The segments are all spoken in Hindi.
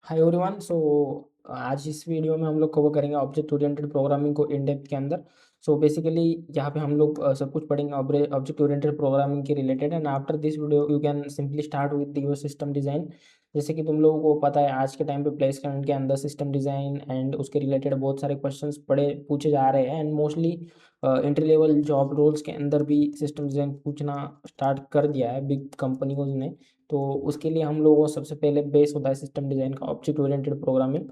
Hi everyone. आज इस वीडियो में हम लोग कवर करेंगे ऑब्जेक्ट ओरिएंटेड प्रोग्रामिंग को इन डेप्थ के अंदर। बेसिकली यहाँ पे हम लोग सब कुछ पढ़ेंगे ऑब्जेक्ट ओरिएंटेड प्रोग्रामिंग के related. And after this video you can simply start with your system design. जैसे कि तुम लोगों को पता है आज के टाइम पे प्लेसमेंट के अंदर सिस्टम डिज़ाइन एंड उसके रिलेटेड बहुत सारे क्वेश्चंस पढ़े पूछे जा रहे हैं। And mostly entry level job roles के अंदर भी सिस्टम डिज़ाइन पूछना स्टार्ट कर दिया है बिग कंपनियों ने। तो उसके लिए हम लोगों को सबसे पहले बेस होता है सिस्टम डिज़ाइन का object oriented programming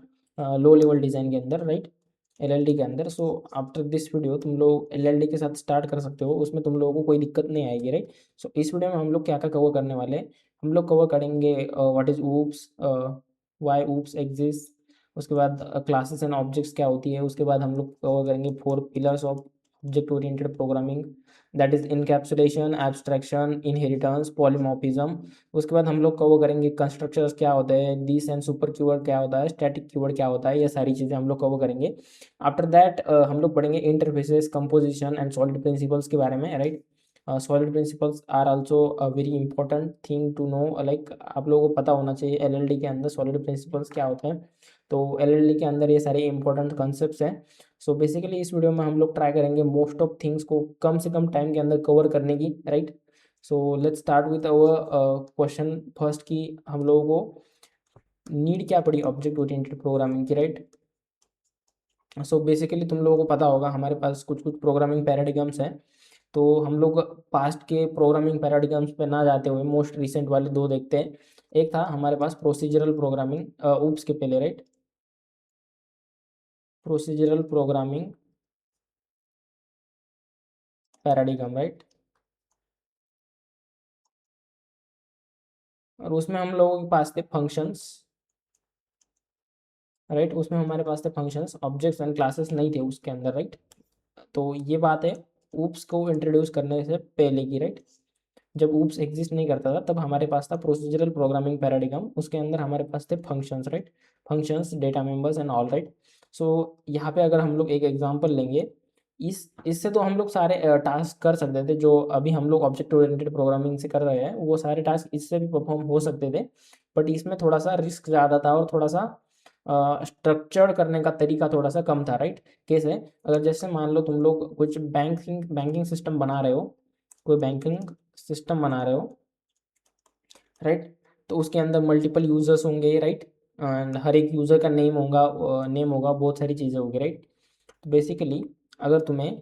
low level design के अंदर, राइट, एलएलडी के अंदर। आफ्टर दिस वीडियो तुम लोग एलएलडी के साथ स्टार्ट कर सकते हो, उसमें तुम लोगों को कोई दिक्कत नहीं आएगी, राइट। इस वीडियो में हम लोग क्या क्या कवर करने वाले हैं। हम लोग कवर करेंगे what is OOPs, why OOPs exist, उसके बाद क्लासेस एंड ऑब्जेक्ट्स क्या होती है, उसके बाद हम लोग कवर करेंगे 4 pillars of object oriented programming, that is encapsulation, abstraction, inheritance, polymorphism. उसके बाद हम लोग कवर करेंगे कंस्ट्रक्चर्स क्या होता है, दिस एंड सुपर कीवर्ड क्या होता है, स्टैटिक कीवर्ड क्या होता है, ये सारी चीज़ें हम लोग कवर करेंगे। आफ्टर दैट हम लोग पढ़ेंगे interfaces, composition and SOLID principles के बारे में, right. SOLID principles are also a very important thing to know, like आप लोगों को पता होना चाहिए एलएलडी के अंदर सॉलिड प्रिंसिपल्स क्या होते हैं। तो एलएलडी के अंदर ये सारे इंपॉर्टेंट कॉन्सेप्ट्स हैं। बेसिकली इस वीडियो में हम लोग ट्राई करेंगे मोस्ट ऑफ थिंग्स को कम से कम टाइम के अंदर कवर करने की, right. Let's start with our question first की हम लोगों को नीड क्या पड़ी ऑब्जेक्ट ओरिएंटेड प्रोग्रामिंग की, राइट। बेसिकली तुम लोगों को पता होगा हमारे पास कुछ कुछ प्रोग्रामिंग पैराडिगम्स हैं। तो हम लोग पास्ट के प्रोग्रामिंग पैराडिगम्स पे ना जाते हुए मोस्ट रिसेंट वाले दो देखते हैं। एक था हमारे पास प्रोसीजरल प्रोग्रामिंग, ऊप्स के पहले, right, procedural programming paradigm, right. और उसमें हम लोगों के पास थे फंक्शंस, राइट। उसमें हमारे पास थे फंक्शंस, ऑब्जेक्ट्स एंड क्लासेस नहीं थे उसके अंदर, राइट। तो ये बात है ऊप्स को इंट्रोड्यूस करने से पहले की, राइट। जब ऊप्स एग्जिस्ट नहीं करता था तब हमारे पास था प्रोसीजरल प्रोग्रामिंग पैराडिगम, उसके अंदर हमारे पास थे functions, right, functions, data members and all, right. यहाँ पे अगर हम लोग एक एग्जांपल लेंगे, इस इससे तो हम लोग सारे टास्क कर सकते थे जो अभी हम लोग ऑब्जेक्ट ओरिएंटेड प्रोग्रामिंग से कर रहे हैं, वो सारे टास्क इससे भी परफॉर्म हो सकते थे। बट इसमें थोड़ा सा रिस्क ज़्यादा था और थोड़ा सा स्ट्रक्चर्ड करने का तरीका थोड़ा सा कम था, राइट। कैसे, अगर जैसे मान लो तुम लोग कुछ बैंकिंग बैंकिंग सिस्टम बना रहे हो, कोई बैंकिंग सिस्टम बना रहे हो, राइट। तो उसके अंदर मल्टीपल यूजर्स होंगे, राइट, एंड हर एक यूज़र का नेम होगा, बहुत सारी चीज़ें होगी, राइट। तो बेसिकली अगर तुम्हें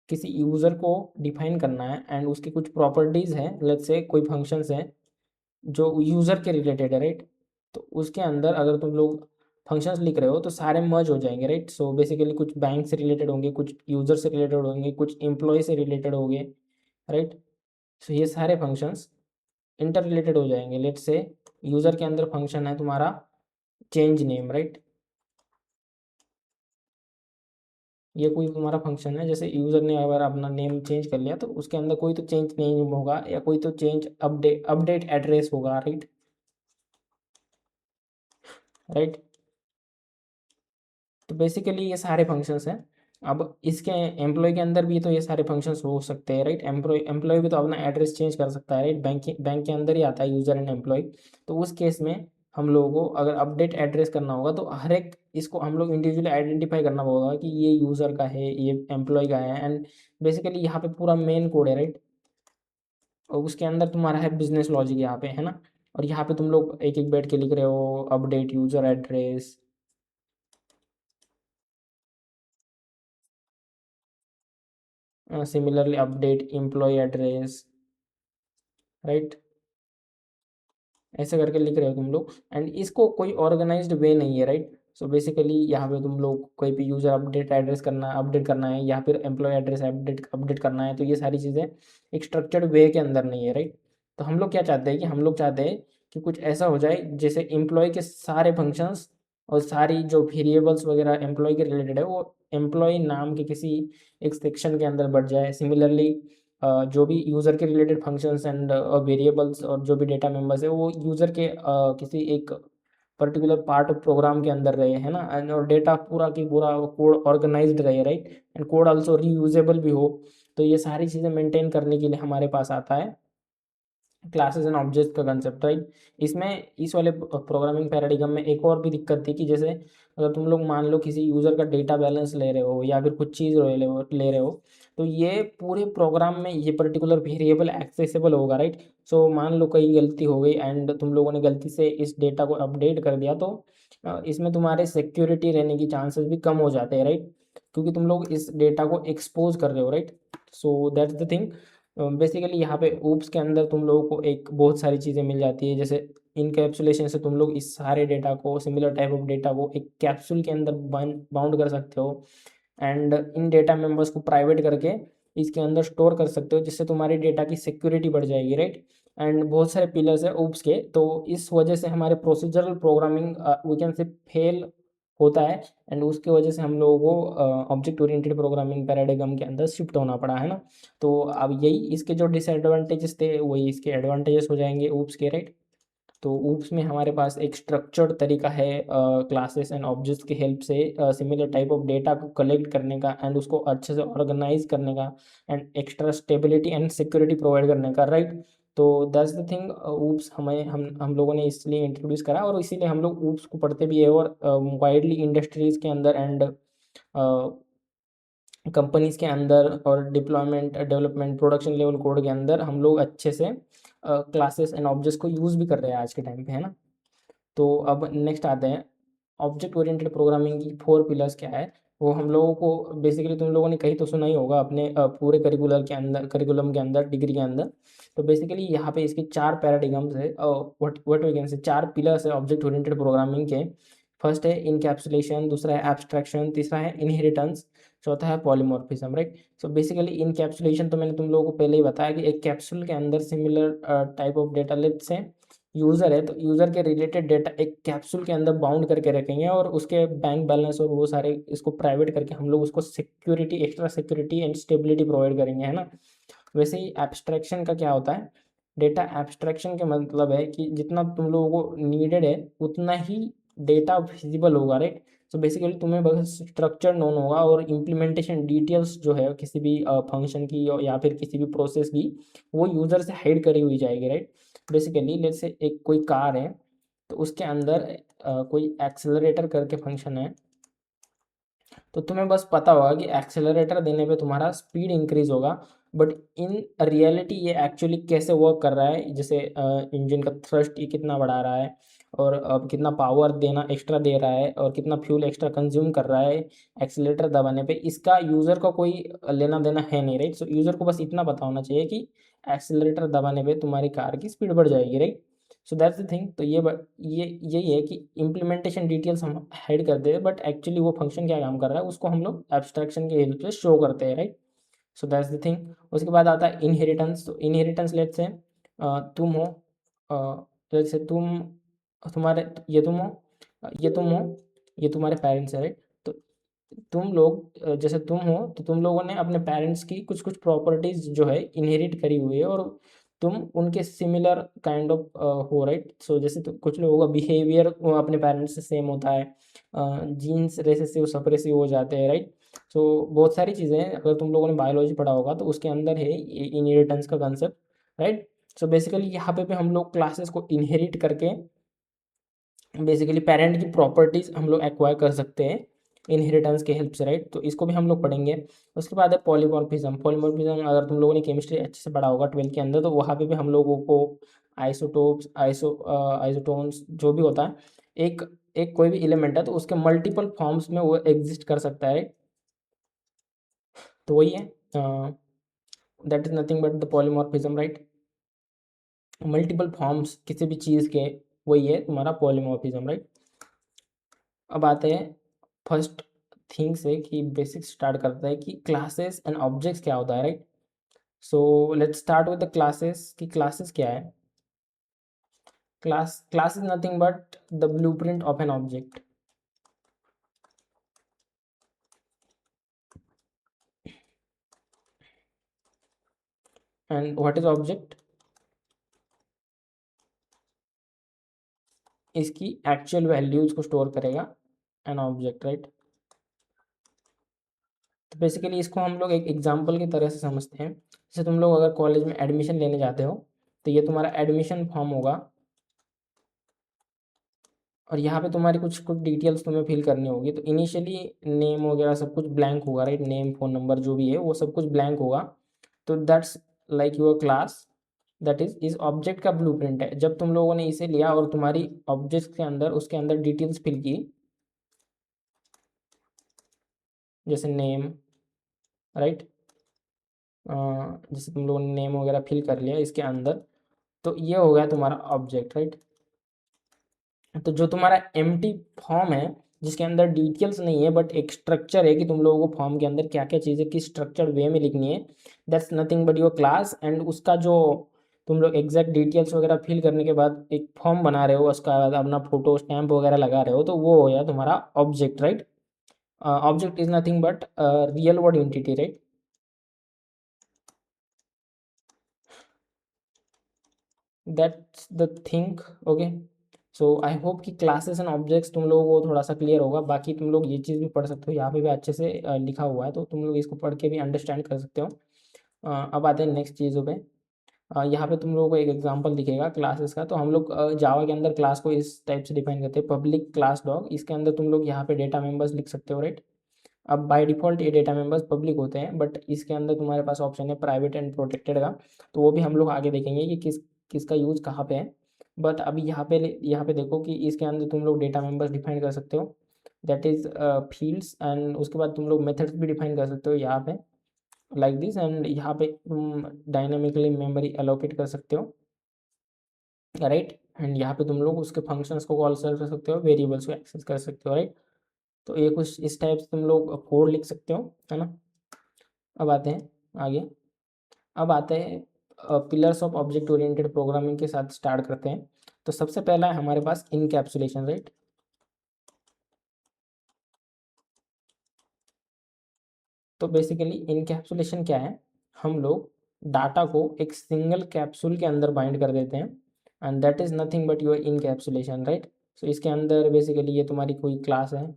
किसी यूज़र को डिफाइन करना है एंड उसकी कुछ प्रॉपर्टीज़ हैं, लेट्स से कोई फंक्शंस हैं जो यूज़र के रिलेटेड है, राइट। तो उसके अंदर अगर तुम लोग फंक्शंस लिख रहे हो तो सारे मर्ज हो जाएंगे, राइट। बेसिकली कुछ बैंक से रिलेटेड होंगे, कुछ यूज़र से रिलेटेड होंगे, कुछ एम्प्लॉय से रिलेटेड होंगे, राइट। ये सारे फंक्शंस इंटर रिलेटेड हो जाएंगे। लेट्स से यूज़र के अंदर फंक्शन है तुम्हारा चेंज नेम, राइट। ये कोई तुम्हारा फंक्शन है, जैसे यूज़र ने अगर अपना नेम चेंज कर लिया तो उसके अंदर कोई तो चेंज नेम होगा या कोई तो चेंज अपडेट एड्रेस होगा, राइट, राइट। तो बेसिकली ये सारे फंक्शंस हैं। अब इसके एम्प्लॉय के अंदर भी तो ये सारे फंक्शंस हो सकते हैं, राइट। एम्प्लॉय भी तो अपना एड्रेस चेंज कर सकता है, राइट। बैंक के अंदर ही आता है यूज़र एंड एम्प्लॉय। तो उस केस में हम लोगों को अगर अपडेट एड्रेस करना होगा तो हर एक इसको हम लोग इंडिविजुअली आइडेंटिफाई करना होगा कि ये यूज़र का है, ये एम्प्लॉय का है। एंड बेसिकली यहाँ पे पूरा मेन कोड है, राइट। और उसके अंदर तुम्हारा है बिजनेस लॉजिक यहाँ पे, है ना। और यहाँ पे तुम लोग एक एक बैठ के लिख रहे हो update user address, similarly update employ address, right. ऐसे करके लिख रहे हो तुम लोग एंड इसको कोई ऑर्गेनाइज्ड वे नहीं है, राइट। बेसिकली यहाँ पे तुम लोग कोई भी यूज़र अपडेट करना है या फिर एम्प्लॉय एड्रेस अपडेट अपडेट करना है, तो ये सारी चीज़ें एक स्ट्रक्चर्ड वे के अंदर नहीं है, राइट। तो हम लोग क्या चाहते हैं कि हम लोग चाहते हैं कि कुछ ऐसा हो जाए जैसे एम्प्लॉय के सारे फंक्शंस और सारी जो वेरिएबल्स वगैरह एम्प्लॉय के रिलेटेड है वो एम्प्लॉय नाम के किसी एक सेक्शन के अंदर बढ़ जाए। सिमिलरली जो भी यूज़र के रिलेटेड फंक्शंस एंड वेरिएबल्स और जो भी डेटा मेंबर्स है वो यूज़र के किसी एक पर्टिकुलर पार्ट ऑफ प्रोग्राम के अंदर रहे, है ना। एंड और डेटा पूरा की पूरा कोड ऑर्गेनाइज्ड रहे, right. And code also reusable भी हो। तो ये सारी चीज़ें मेंटेन करने के लिए हमारे पास आता है क्लासेस एंड ऑब्जेक्ट्स का कंसेप्ट, राइट। इसमें इस वाले प्रोग्रामिंग पैराडिगम में एक और भी दिक्कत थी कि जैसे अगर तुम लोग मान लो किसी यूज़र का डेटा बैलेंस ले रहे हो या फिर कुछ चीज़ ले रहे हो तो ये पूरे प्रोग्राम में ये पर्टिकुलर वेरिएबल एक्सेसिबल होगा, राइट। सो मान लो कहीं गलती हो गई एंड तुम लोगों ने गलती से इस डेटा को अपडेट कर दिया तो इसमें तुम्हारे सिक्योरिटी रहने की चांसेस भी कम हो जाते हैं, राइट, क्योंकि तुम लोग इस डेटा को एक्सपोज कर रहे हो, right. So that's the thing. Basically यहाँ पे ऊप्स के अंदर तुम लोगों को एक बहुत सारी चीज़ें मिल जाती है, जैसे इनकैप्सुलेशन से तुम लोग इस सारे डेटा को, सिमिलर टाइप ऑफ डेटा को एक कैप्सूल के अंदर बाउंड कर सकते हो एंड इन डेटा मेंबर्स को प्राइवेट करके इसके अंदर स्टोर कर सकते हो, जिससे तुम्हारी डेटा की सिक्योरिटी बढ़ जाएगी, राइट। एंड बहुत सारे पिलर्स है ऊप्स के, तो इस वजह से हमारे procedural programming we can say fail होता है एंड उसके वजह से हम लोगों को ऑब्जेक्ट ओरिएंटेड प्रोग्रामिंग पैराडिगम के अंदर शिफ्ट होना पड़ा है ना। तो अब यही इसके जो डिसएडवांटेजेस थे वही इसके एडवांटेजेस हो जाएंगे ऊप्स के, राइट। तो ऊप्स में हमारे पास एक स्ट्रक्चर्ड तरीका है क्लासेस एंड ऑब्जेक्ट्स की हेल्प से सिमिलर टाइप ऑफ डेटा को कलेक्ट करने का एंड उसको अच्छे से ऑर्गेनाइज करने का and extra stability and security provide करने का, राइट। तो दैट्स द थिंग। ऊप्स हमें हम लोगों ने इसलिए इंट्रोड्यूस करा और इसीलिए हम लोग ऊप्स को पढ़ते भी है और वाइडली इंडस्ट्रीज़ के अंदर एंड कंपनीज़ के अंदर और deployment development production level code के अंदर हम लोग अच्छे से क्लासेस एंड ऑब्जेक्ट्स को यूज़ भी कर रहे हैं आज के टाइम पे, है ना। तो अब नेक्स्ट आते हैं ऑब्जेक्ट ओरिएंटेड प्रोग्रामिंग की 4 पिलर्स क्या है। वो हम लोगों को बेसिकली तुम लोगों ने कहीं तो सुना ही होगा अपने पूरे करिकुलम के अंदर, डिग्री के अंदर। तो बेसिकली यहाँ पे इसके 4 पैराडिगम्स है, व्हाट वी कैन से 4 पिलर्स है ऑब्जेक्ट ओरिएंटेड प्रोग्रामिंग के। फर्स्ट है इनकैप्सुलेशन, दूसरा है एब्स्ट्रैक्शन, तीसरा है इनहेरिटेंस, चौथा है polymorphism, right. So basically encapsulation तो मैंने तुम लोगों को पहले ही बताया कि एक कैप्सूल के अंदर similar type of data, let's say user है तो यूज़र के रिलेटेड डेटा एक कैप्सूल के अंदर बाउंड करके रखेंगे और उसके बैंक बैलेंस और वो सारे इसको प्राइवेट करके हम लोग उसको security, extra security and stability provide करेंगे, है ना। वैसे ही एब्स्ट्रैक्शन का क्या होता है, डेटा एब्स्ट्रैक्शन का मतलब है कि जितना तुम लोगों को नीडेड है उतना ही डेटा विजिबल होगा, राइट। सो बेसिकली तुम्हें बस स्ट्रक्चर नोन होगा और इम्प्लीमेंटेशन डिटेल्स जो है किसी भी फंक्शन की या फिर किसी भी प्रोसेस की वो यूज़र से हाइड करी हुई जाएगी, राइट। बेसिकली लेट्स से एक कोई कार है तो उसके अंदर कोई एक्सेलरेटर करके फंक्शन है, तो तुम्हें बस पता होगा कि एक्सेलरेटर देने पे तुम्हारा स्पीड इंक्रीज होगा, बट इन रियलिटी ये एक्चुअली कैसे वर्क कर रहा है, जैसे इंजन का थ्रस्ट ये कितना बढ़ा रहा है और कितना पावर देना एक्स्ट्रा दे रहा है और कितना फ्यूल एक्स्ट्रा कंज्यूम कर रहा है एक्सेलरेटर दबाने पे, इसका यूज़र का कोई लेना देना है नहीं, राइट। सो यूज़र को बस इतना पता होना चाहिए कि एक्सेलरेटर दबाने पे तुम्हारी कार की स्पीड बढ़ जाएगी, right. So that's the thing. तो ये यही है कि इम्प्लीमेंटेशन डिटेल्स हम हाइड कर दे बट एक्चुअली वो फंक्शन क्या काम कर रहा है उसको हम लोग एब्स्ट्रैक्शन की हेल्प से शो करते हैं, right. So that's the thing. उसके बाद आता है इनहेरिटेंस। तो इनहेरिटेंस लेट्स से तुम हो, जैसे तुम्हारे ये तुम हो, ये तुम्हारे पेरेंट्स है, राइट। तो तुम लोग जैसे तुम हो तो तुम लोगों ने अपने पेरेंट्स की कुछ कुछ प्रॉपर्टीज जो है इनहेरिट करी हुई है और तुम उनके सिमिलर काइंड ऑफ हो, राइट। सो जैसे तो कुछ लोगों का बिहेवियर अपने पेरेंट्स से सेम होता है, जीन्स रेसेसिव सप्रेसिव हो जाते हैं, राइट। सो बहुत सारी चीज़ें हैं, अगर तुम लोगों ने बायोलॉजी पढ़ा होगा तो उसके अंदर है इनहेरिटेंस का कंसेप्ट, राइट। सो बेसिकली यहाँ पे भी हम लोग क्लासेस को इनहेरिट करके बेसिकली पेरेंट की प्रॉपर्टीज हम लोग एक्वायर कर सकते हैं इनहेरिटेंस के हेल्प से, राइट। तो इसको भी हम लोग पढ़ेंगे। उसके बाद है पॉलीमॉर्फिज्म। पॉलीमॉर्फिज्म अगर तुम लोगों ने केमिस्ट्री अच्छे से पढ़ा होगा 12th के अंदर तो वहाँ पे भी हम लोगों को आइसोटोप्स, आइसोटोन्स जो भी होता है, एक एक कोई भी एलिमेंट है तो उसके मल्टीपल फॉर्म्स में वो एग्जिस्ट कर सकता है, right? तो वही है, that is nothing but the polymorphism, right. Multiple forms किसी भी चीज़ के, वही है तुम्हारा पॉलीमॉर्फिज्म, राइट। अब आते हैं फर्स्ट थिंग से कि बेसिक स्टार्ट करता है कि क्लासेस एंड ऑब्जेक्ट्स क्या होता है, right. So let's start with the classes कि क्लासेस क्या है। Class is nothing but the blueprint of an object. And what is object, इसकी एक्चुअल वैल्यूज को स्टोर करेगा एन ऑब्जेक्ट, राइट। तो बेसिकली इसको हम लोग एक एग्जांपल की तरह से समझते हैं। जैसे तुम लोग अगर कॉलेज में एडमिशन लेने जाते हो तो ये तुम्हारा एडमिशन फॉर्म होगा और यहाँ पे तुम्हारी कुछ कुछ डिटेल्स तुम्हें फिल करनी होगी। तो इनिशियली नेम वगैरह सब कुछ ब्लैंक होगा, राइट, नेम फ़ोन नंबर जो भी है वो सब कुछ ब्लैंक होगा। तो that's like your class, that is इस ऑब्जेक्ट का ब्लूप्रिंट है। जब तुम लोगों ने इसे लिया और तुम्हारी ऑब्जेक्ट के अंदर उसके अंदर डिटेल्स फिल की, जैसे नेम, राइट, जैसे तुम लोगों ने नेम वगैरह फिल कर लिया इसके अंदर, तो ये हो गया तुम्हारा ऑब्जेक्ट, राइट। तो जो तुम्हारा एम्प्टी फॉर्म है जिसके अंदर डिटेल्स नहीं है बट एक स्ट्रक्चर है कि तुम लोगों को फॉर्म के अंदर क्या क्या चीज़ें किस स्ट्रक्चर्ड वे में लिखनी है, that's nothing but your class. And उसका जो तुम लोग एग्जैक्ट डिटेल्स वगैरह फिल करने के बाद एक फॉर्म बना रहे हो, उसका बाद अपना फोटो स्टैम्प वगैरह लगा रहे हो, तो वो हो गया तुम्हारा object, right. Object is nothing but real word entity, right. That's the thing, okay. So I hope कि क्लासेस एंड ऑब्जेक्ट्स तुम लोगों को थोड़ा सा क्लियर होगा। बाकी तुम लोग ये चीज़ भी पढ़ सकते हो, यहाँ पे भी अच्छे से लिखा हुआ है, तो तुम लोग इसको पढ़ के भी अंडरस्टैंड कर सकते हो। अब आते हैं नेक्स्ट चीज़ों पे। यहाँ पे तुम लोगों को एक एग्जांपल दिखेगा क्लासेस का। तो हम लोग जावा के अंदर क्लास को इस टाइप से डिफाइन करते हैं, पब्लिक क्लास डॉग। इसके अंदर तुम लोग यहाँ पे डेटा मेंबर्स लिख सकते हो, राइट। अब बाय डिफ़ॉल्ट ये डेटा मेंबर्स पब्लिक होते हैं, बट इसके अंदर तुम्हारे पास ऑप्शन है प्राइवेट एंड प्रोटेक्टेड का, तो वो भी हम लोग आगे देखेंगे कि किसका यूज़ कहाँ पे है। बट अभी यहाँ पे देखो कि इसके अंदर तुम लोग डेटा मेंबर्स डिफाइन कर सकते हो, दैट इज़ फील्ड्स। एंड उसके बाद तुम लोग मेथड्स भी डिफाइन कर सकते हो यहाँ पे, लाइक दिस। एंड यहाँ पे तुम डायनामिकली मेमोरी एलोकेट कर सकते हो, राइट। एंड यहाँ पे तुम लोग उसके फंक्शंस को कॉल कर सकते हो, वेरिएबल्स को एक्सेस कर सकते हो, राइट। तो ये कुछ इस टाइप से तुम लोग कोड लिख सकते हो, है ना। अब आते हैं आगे। अब आते हैं pillars of object oriented programming के साथ स्टार्ट करते हैं। तो सबसे पहला है हमारे पास इनकैप्सुलेशन, राइट। तो बेसिकली इनकैप्सुलेशन क्या है, हम लोग डाटा को एक सिंगल कैप्सूल के अंदर बाइंड कर देते हैं, and that is nothing but your encapsulation, right. So इसके अंदर बेसिकली ये तुम्हारी कोई क्लास है,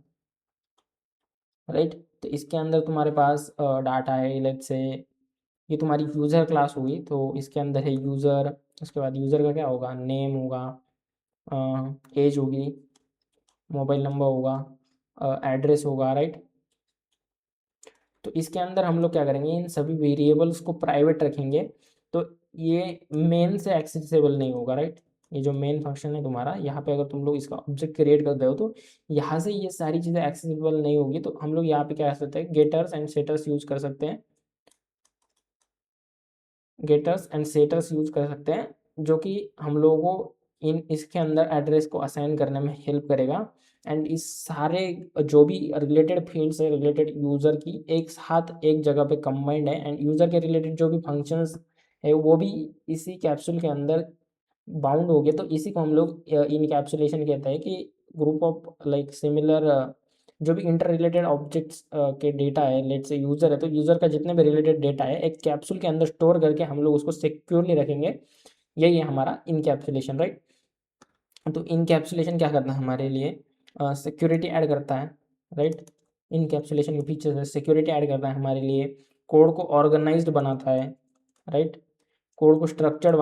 राइट। तो इसके अंदर तुम्हारे पास डाटा है, लेट्स से ये तुम्हारी यूज़र क्लास होगी, तो इसके अंदर है यूज़र। उसके बाद यूज़र का क्या होगा, नेम होगा, एज होगी, मोबाइल नंबर होगा, एड्रेस होगा, राइट। तो इसके अंदर हम लोग क्या करेंगे, इन सभी वेरिएबल्स को प्राइवेट रखेंगे, तो ये मेन से एक्सेसिबल नहीं होगा, राइट। ये जो मेन फंक्शन है तुम्हारा, यहाँ पे अगर तुम लोग इसका ऑब्जेक्ट क्रिएट करते हो तो यहाँ से ये सारी चीज़ें एक्सेसिबल नहीं होगी। तो हम लोग यहाँ पे क्या कर सकते हैं, गेटर्स एंड सेटर्स यूज कर सकते हैं, गेटर्स एंड सेटर्स यूज कर सकते हैं, जो कि हम लोगों को इन इसके अंदर एड्रेस को असाइन करने में हेल्प करेगा। एंड इस सारे जो भी रिलेटेड फील्ड्स है रिलेटेड यूज़र की एक साथ एक जगह पे कंबाइंड है, एंड यूज़र के रिलेटेड जो भी फंक्शंस है वो भी इसी कैप्सूल के अंदर बाउंड हो गए। तो इसी को हम लोग इनकैप्सुलेशन कहते हैं कि ग्रुप ऑफ लाइक सिमिलर जो भी इंटर रिलेटेड ऑब्जेक्ट्स के डेटा है, लेट से यूज़र है तो यूज़र का जितने भी रिलेटेड डेटा है एक कैप्सूल के अंदर स्टोर करके हम लोग उसको सिक्योरली रखेंगे। यही है हमारा इनकैप्सुलेशन, राइट। तो इनकैप्सुलेशन क्या करता है हमारे लिए, सिक्योरिटी ऐड करता है, राइट। इनकैप्सुलेशन के फीचर्स है सिक्योरिटी ऐड करता है हमारे लिए, कोड को ऑर्गेनाइज्ड बनाता है, राइट। कोड को स्ट्रक्चर्ड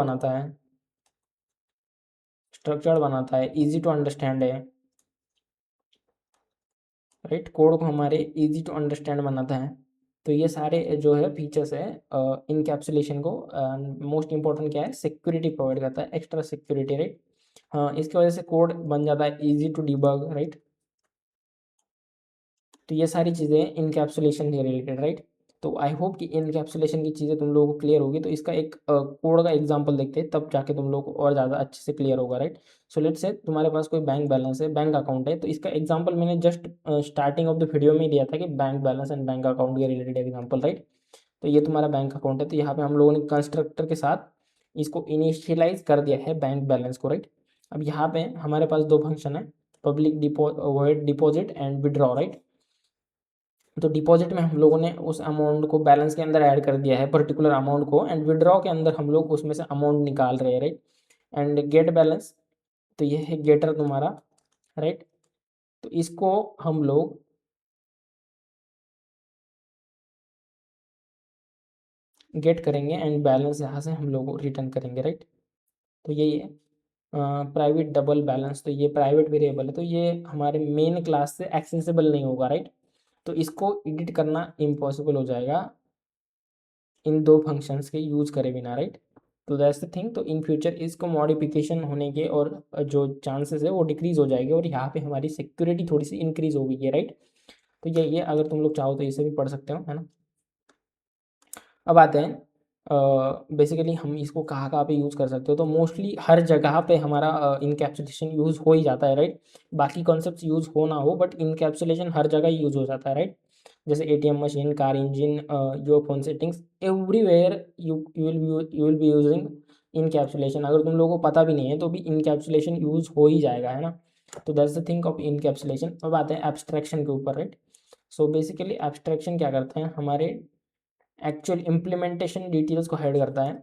बनाता है, इजी टू अंडरस्टैंड है, राइट। कोड को हमारे इजी टू अंडरस्टैंड बनाता है। तो ये सारे जो है फीचर्स है इनकैप्सुलेशन को, मोस्ट इंपॉर्टेंट क्या है, सिक्योरिटी प्रोवाइड करता है, एक्स्ट्रा सिक्योरिटी, राइट। हाँ, इसकी वजह से कोड बन जाता है इजी टू डिबग, राइट। तो ये सारी चीज़ें इनकैप्सुलेशन से रिलेटेड, राइट। तो आई होप कि इनकैप्सुलेशन की चीज़ें तुम लोगों को क्लियर होगी। तो इसका एक कोड का एग्जांपल देखते हैं, तब जाके तुम लोगों को और ज़्यादा अच्छे से क्लियर होगा, राइट। सो लेट्स से तुम्हारे पास कोई बैंक बैलेंस है, बैंक अकाउंट है। तो इसका एग्जांपल मैंने just starting of the video में ही दिया था कि bank balance and bank account के रिलेटेड एग्जाम्पल, राइट। तो ये तुम्हारा बैंक अकाउंट है, तो यहाँ पे हम लोगों ने कंस्ट्रक्टर के साथ इसको इनिशियलाइज कर दिया है बैंक बैलेंस को, राइट। अब यहाँ पे हमारे पास दो फंक्शन है, public deposit and withdraw, right. तो डिपॉजिट में हम लोगों ने उस अमाउंट को बैलेंस के अंदर ऐड कर दिया है, पर्टिकुलर अमाउंट को, एंड विड्रॉ के अंदर हम लोग उसमें से अमाउंट निकाल रहे हैं, राइट। एंड गेट बैलेंस, तो ये है गेटर तुम्हारा, राइट। तो इसको हम लोग गेट करेंगे एंड बैलेंस यहाँ से हम लोग रिटर्न करेंगे, राइट। तो यही है प्राइवेट डबल बैलेंस। तो ये प्राइवेट वेरिएबल है, तो ये हमारे मेन क्लास से एक्सेसिबल नहीं होगा, राइट। तो इसको एडिट करना इम्पॉसिबल हो जाएगा इन दो फंक्शंस के यूज़ करे बिना, राइट। तो दैट्स द थिंग। तो इन फ्यूचर इसको मॉडिफिकेशन होने के और जो चांसेस है वो डिक्रीज हो जाएंगे, और यहाँ पे हमारी सिक्योरिटी थोड़ी सी इंक्रीज हो गई है, राइट। तो यही है, अगर तुम लोग चाहो तो इसे भी पढ़ सकते हो, है ना। अब आते हैं बेसिकली हम इसको कहाँ कहाँ पे यूज़ कर सकते हो। तो मोस्टली हर जगह पे हमारा इनकैप्सुलेशन यूज़ हो ही जाता है, राइट। बाकी कॉन्सेप्ट यूज़ हो ना हो, बट इनकैप्सुलेशन हर जगह यूज़ हो जाता है, राइट। जैसे ATM machine, car engine, your phone settings, everywhere you will be using encapsulation. अगर तुम लोगों को पता भी नहीं है तो भी इनकैप्सुलेशन यूज़ हो ही जाएगा, है ना। तो that's the thing of encapsulation. अब आते हैं एब्स्ट्रैक्शन के ऊपर, राइट। सो बेसिकली एब्स्ट्रैक्शन क्या करते हैं, हमारे एक्चुअल इम्प्लीमेंटेशन डिटेल्स को हाइड करता है,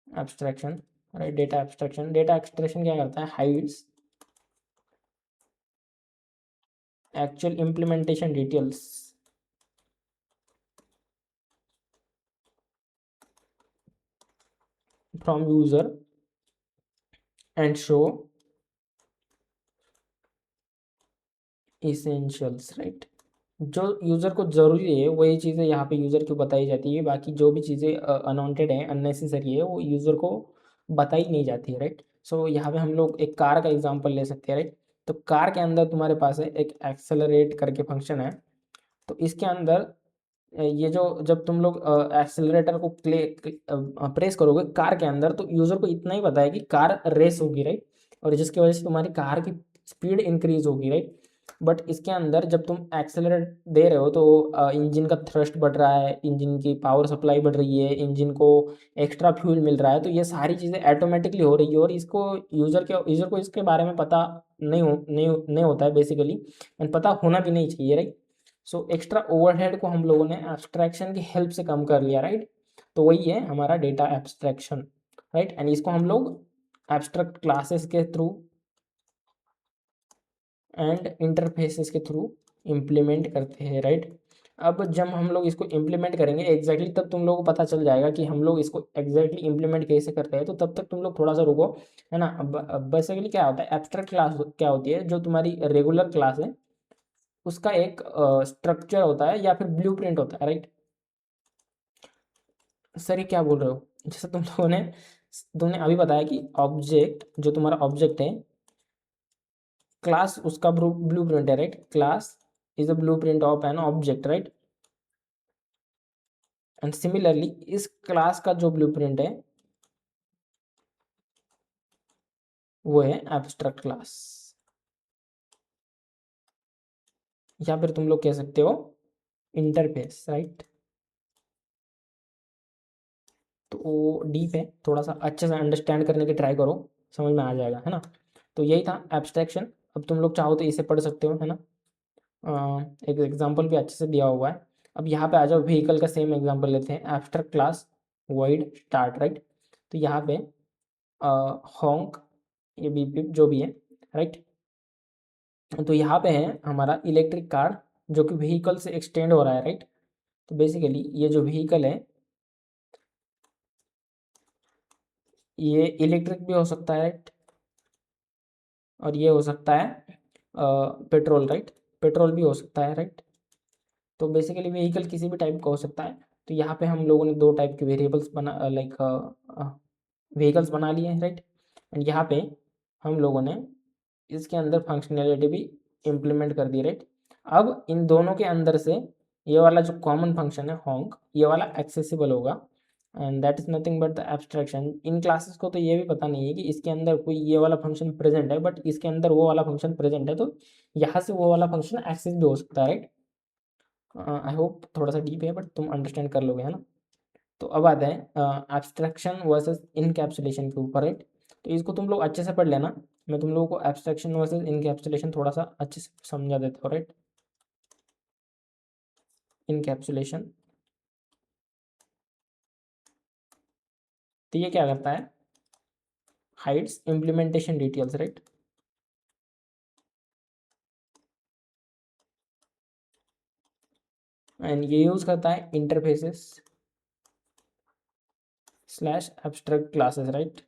एब्स्ट्रैक्शन, राइट। डेटा एक्सट्रैक्शन क्या करता है, hides actual implementation details from user and show essentials, right. जो यूज़र को ज़रूरी है वही चीज़ें यहाँ पे यूज़र को बताई जाती है, बाकी जो भी चीज़ें अनवांटेड हैं, अननेसेसरी है, वो यूज़र को बताई नहीं जाती है, राइट। सो यहाँ पे हम लोग एक कार का एग्जांपल ले सकते हैं, राइट। तो कार के अंदर तुम्हारे पास है एक एक्सेलरेट करके फंक्शन है। तो इसके अंदर ये जो जब तुम लोग एक्सेलरेटर को प्रेस करोगे कार के अंदर, तो यूज़र को इतना ही पता है कि कार रेस होगी, राइट। और जिसकी वजह से तुम्हारी कार की स्पीड इंक्रीज होगी, राइट। बट इसके अंदर जब तुम एक्सेलरेट दे रहे हो तो इंजन का थ्रस्ट बढ़ रहा है, इंजन की पावर सप्लाई बढ़ रही है, इंजन को एक्स्ट्रा फ्यूल मिल रहा है, तो ये सारी चीज़ें ऑटोमेटिकली हो रही है, और इसको यूज़र को इसके बारे में पता नहीं होता है बेसिकली, एंड पता होना भी नहीं चाहिए, राइट। सो एक्स्ट्रा ओवरहेड को हम लोगों ने एब्स्ट्रैक्शन की हेल्प से कम कर लिया, राइट। तो वही है हमारा डेटा एब्स्ट्रैक्शन, राइट। एंड इसको हम लोग एब्स्ट्रैक्ट क्लासेस के थ्रू एंड इंटरफेसेस के थ्रू इम्प्लीमेंट करते हैं, राइट। अब जब हम लोग इसको इम्प्लीमेंट करेंगे एग्जैक्टली तब तुम लोगों को पता चल जाएगा कि हम लोग इसको एग्जैक्टली इम्प्लीमेंट कैसे करते हैं। तो तब तक तुम लोग थोड़ा सा रुको, है ना। अब बेसिकली क्या होता है, एब्स्ट्रैक्ट क्लास क्या होती है, जो तुम्हारी रेगुलर क्लास है उसका एक स्ट्रक्चर होता है या फिर ब्लूप्रिंट होता है, राइट। सर ये क्या बोल रहे हो, जैसे तुमने अभी बताया कि ऑब्जेक्ट, जो तुम्हारा ऑब्जेक्ट है, क्लास उसका ब्लूप्रिंट है, right. Class is a blueprint of an object, right. And similarly इस क्लास का जो ब्लूप्रिंट है वो है एब्स्ट्रैक्ट क्लास, या फिर तुम लोग कह सकते हो इंटरफेस, राइट। तो डीप है, थोड़ा सा अच्छे से अंडरस्टैंड करने की ट्राई करो, समझ में आ जाएगा, है ना। तो यही था एब्स्ट्रैक्शन। अब तुम लोग चाहो तो इसे पढ़ सकते हो, है ना। एक एग्जांपल भी अच्छे से दिया हुआ है। अब यहाँ पे आ जाओ, व्हीकल का सेम एग्जांपल लेते हैं, abstract class wide start, right. तो यहाँ पे हॉन्क, ये बीप बीप जो भी है, राइट। तो यहाँ पे है हमारा इलेक्ट्रिक कार, जो कि व्हीकल से एक्सटेंड हो रहा है, राइट। तो बेसिकली ये जो व्हीकल है ये इलेक्ट्रिक भी हो सकता है, राइट। और ये हो सकता है पेट्रोल, राइट। पेट्रोल भी हो सकता है, राइट। तो बेसिकली व्हीकल किसी भी टाइप का हो सकता है। तो यहाँ पे हम लोगों ने दो टाइप के वेरिएबल्स बना लाइक व्हीकल्स बना लिए हैं, राइट। एंड यहाँ पे हम लोगों ने इसके अंदर फंक्शनैलिटी भी इम्प्लीमेंट कर दी, राइट। अब इन दोनों के अंदर से ये वाला जो कॉमन फंक्शन है हॉन्क, ये वाला एक्सेसिबल होगा, and that is nothing but the abstraction. In classes को तो ये भी पता नहीं है कि इसके अंदर कोई ये वाला फंक्शन प्रेजेंट है, बट इसके अंदर वो वाला फंक्शन प्रेजेंट है, तो यहाँ से वो वाला फंक्शन एक्सेस भी हो सकता है, राइट। आई होप थोड़ा सा डीप है बट तुम अंडरस्टैंड कर लोगे, है ना। तो अब आता है एब्स्ट्रैक्शन वर्सेस इनकैप्सुलेशन के ऊपर, राइट। तो इसको तुम लोग अच्छे से पढ़ लेना, मैं तुम लोगों को एब्स्ट्रैक्शन वर्सेस इनकैप्सुलेशन थोड़ा सा अच्छे से समझा देता हूँ, राइट। इनकैप्सुलेशन, तो ये क्या करता है, hides implementation details, right. And ये यूज़ करता है interfaces slash abstract classes, right.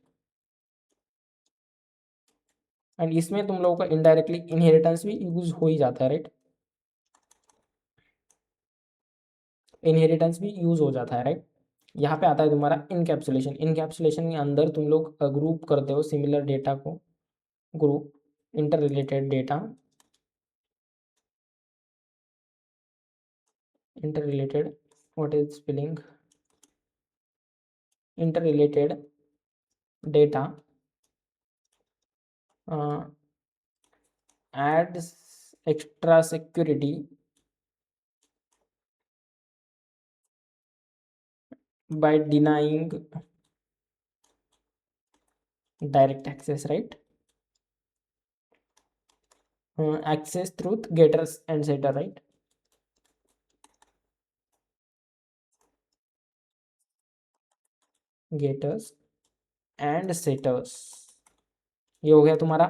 And इसमें तुम लोगों का इनडायरेक्टली इनहेरिटेंस भी यूज हो ही जाता है, राइट। इनहेरिटेंस भी यूज हो जाता है, राइट। यहाँ पे आता है तुम्हारा इनकैप्सुलेशन। इनकैप्सुलेशन के अंदर तुम लोग ग्रुप करते हो सिमिलर डेटा को, group inter related data, inter related, what is spelling, inter related data adds extra security by denying direct access, right. Access through getters and setter, right. Getters and setters, ये हो गया तुम्हारा।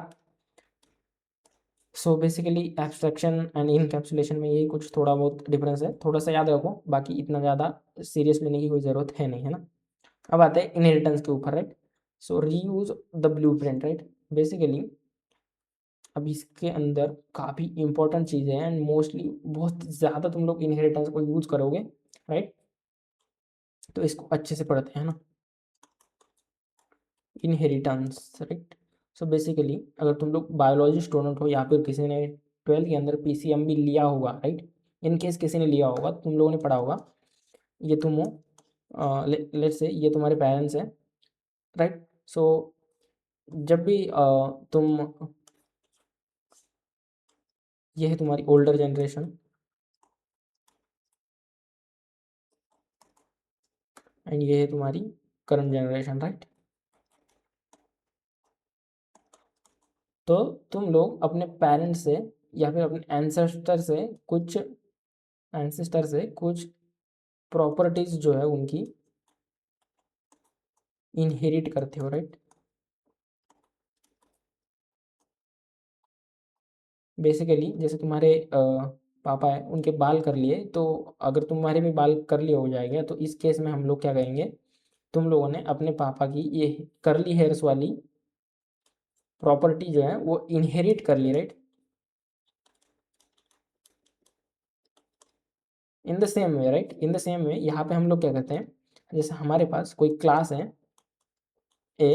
So basically abstraction and encapsulation में यही कुछ थोड़ा बहुत डिफरेंस है, थोड़ा सा याद रखो, बाकी इतना ज़्यादा सीरियस लेने की कोई ज़रूरत है नहीं, है ना। अब आते हैं इनहेरिटेंस के ऊपर, right. So reuse the blueprint, right. Basically अब इसके अंदर काफ़ी इंपॉर्टेंट चीज़ें हैं एंड मोस्टली बहुत ज़्यादा तुम लोग इनहेरिटेंस को यूज़ करोगे, राइट। तो इसको अच्छे से पढ़ते हैं ना, इनहेरिटेंस, राइट। सो बेसिकली अगर तुम लोग बायोलॉजी स्टूडेंट हो या फिर किसी ने 12th के अंदर पीसीएम भी लिया होगा, राइट। इन केस किसी ने लिया होगा, तुम लोगों ने पढ़ा होगा, ये तुम हो, लेट्स से ये तुम्हारे पेरेंट्स हैं, राइट। सो जब भी तुम, ये है तुम्हारी ओल्डर जनरेशन एंड ये है तुम्हारी करंट जनरेशन, राइट। तो तुम लोग अपने पेरेंट्स से या फिर अपने एंसेस्टर से कुछ प्रॉपर्टीज जो है उनकी इनहेरिट करते हो, राइट। बेसिकली जैसे तुम्हारे पापा है, उनके बाल कर लिए, तो अगर तुम्हारे भी बाल करली हो जाएंगे तो इस केस में हम लोग क्या कहेंगे, तुम लोगों ने अपने पापा की ये करली हेयर्स वाली प्रॉपर्टी जो है वो इनहेरिट कर ली, right. In the same way, right, in the same way यहाँ पे हम लोग क्या कहते हैं, जैसे हमारे पास कोई क्लास है ए,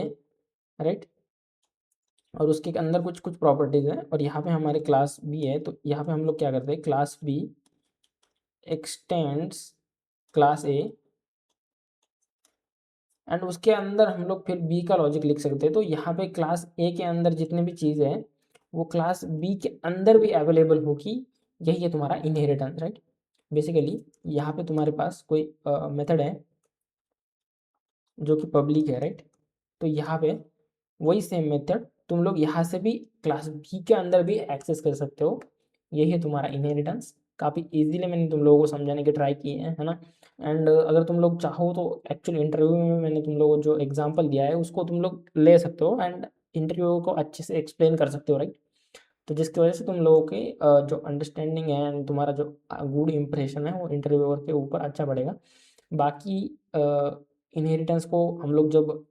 राइट, और उसके अंदर कुछ कुछ प्रॉपर्टीज है, और यहाँ पे हमारे क्लास बी है, तो यहाँ पे हम लोग क्या करते हैं, class B extends class A, and उसके अंदर हम लोग फिर बी का लॉजिक लिख सकते हैं। तो यहाँ पे क्लास ए के अंदर जितने भी चीज़ है वो क्लास बी के अंदर भी अवेलेबल होगी, यही है तुम्हारा इनहेरिटेंस, राइट। बेसिकली यहाँ पे तुम्हारे पास कोई मेथड है जो कि पब्लिक है, राइट। तो यहाँ पे वही सेम मेथड तुम लोग यहाँ से भी क्लास बी के अंदर भी एक्सेस कर सकते हो, यही है तुम्हारा इनहेरिटेंस। काफ़ी इजीली मैंने तुम लोगों को समझाने की ट्राई की है ना। एंड अगर तुम लोग चाहो तो एक्चुअली इंटरव्यू में मैंने तुम लोगों को जो एग्जांपल दिया है उसको तुम लोग ले सकते हो एंड इंटरव्यू को अच्छे से एक्सप्लेन कर सकते हो, राइट। तो जिसकी वजह से तुम लोगों के जो अंडरस्टैंडिंग है एंड तुम्हारा जो गुड इंप्रेशन है वो इंटरव्यूअर के ऊपर अच्छा बढ़ेगा। बाकी इनहेरिटेंस को हम लोग जब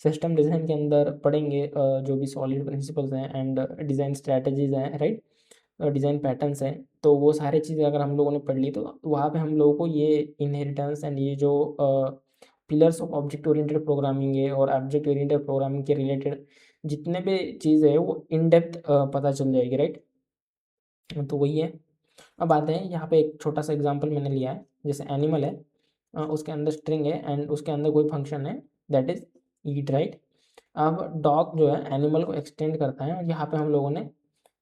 सिस्टम डिज़ाइन के अंदर पढ़ेंगे, जो भी सॉलिड प्रिंसिपल्स हैं एंड डिज़ाइन स्ट्रैटेजीज हैं, राइट, डिज़ाइन पैटर्न्स हैं, तो वो सारी चीज़ें अगर हम लोगों ने पढ़ ली तो वहाँ पे हम लोगों को ये इनहेरिटेंस एंड ये जो pillars of object oriented programming है और ऑब्जेक्ट ओरिएंटेड प्रोग्रामिंग के रिलेटेड जितने भी चीज़ है वो इन डेप्थ पता चल जाएगी, राइट। तो वही है। अब आते हैं यहाँ पे एक छोटा सा एग्जांपल मैंने लिया है, जैसे एनिमल है, उसके अंदर स्ट्रिंग है एंड उसके अंदर कोई फंक्शन है दैट इज ईट, राइट। अब डॉग जो है एनिमल को एक्सटेंड करता है और यहाँ पे हम लोगों ने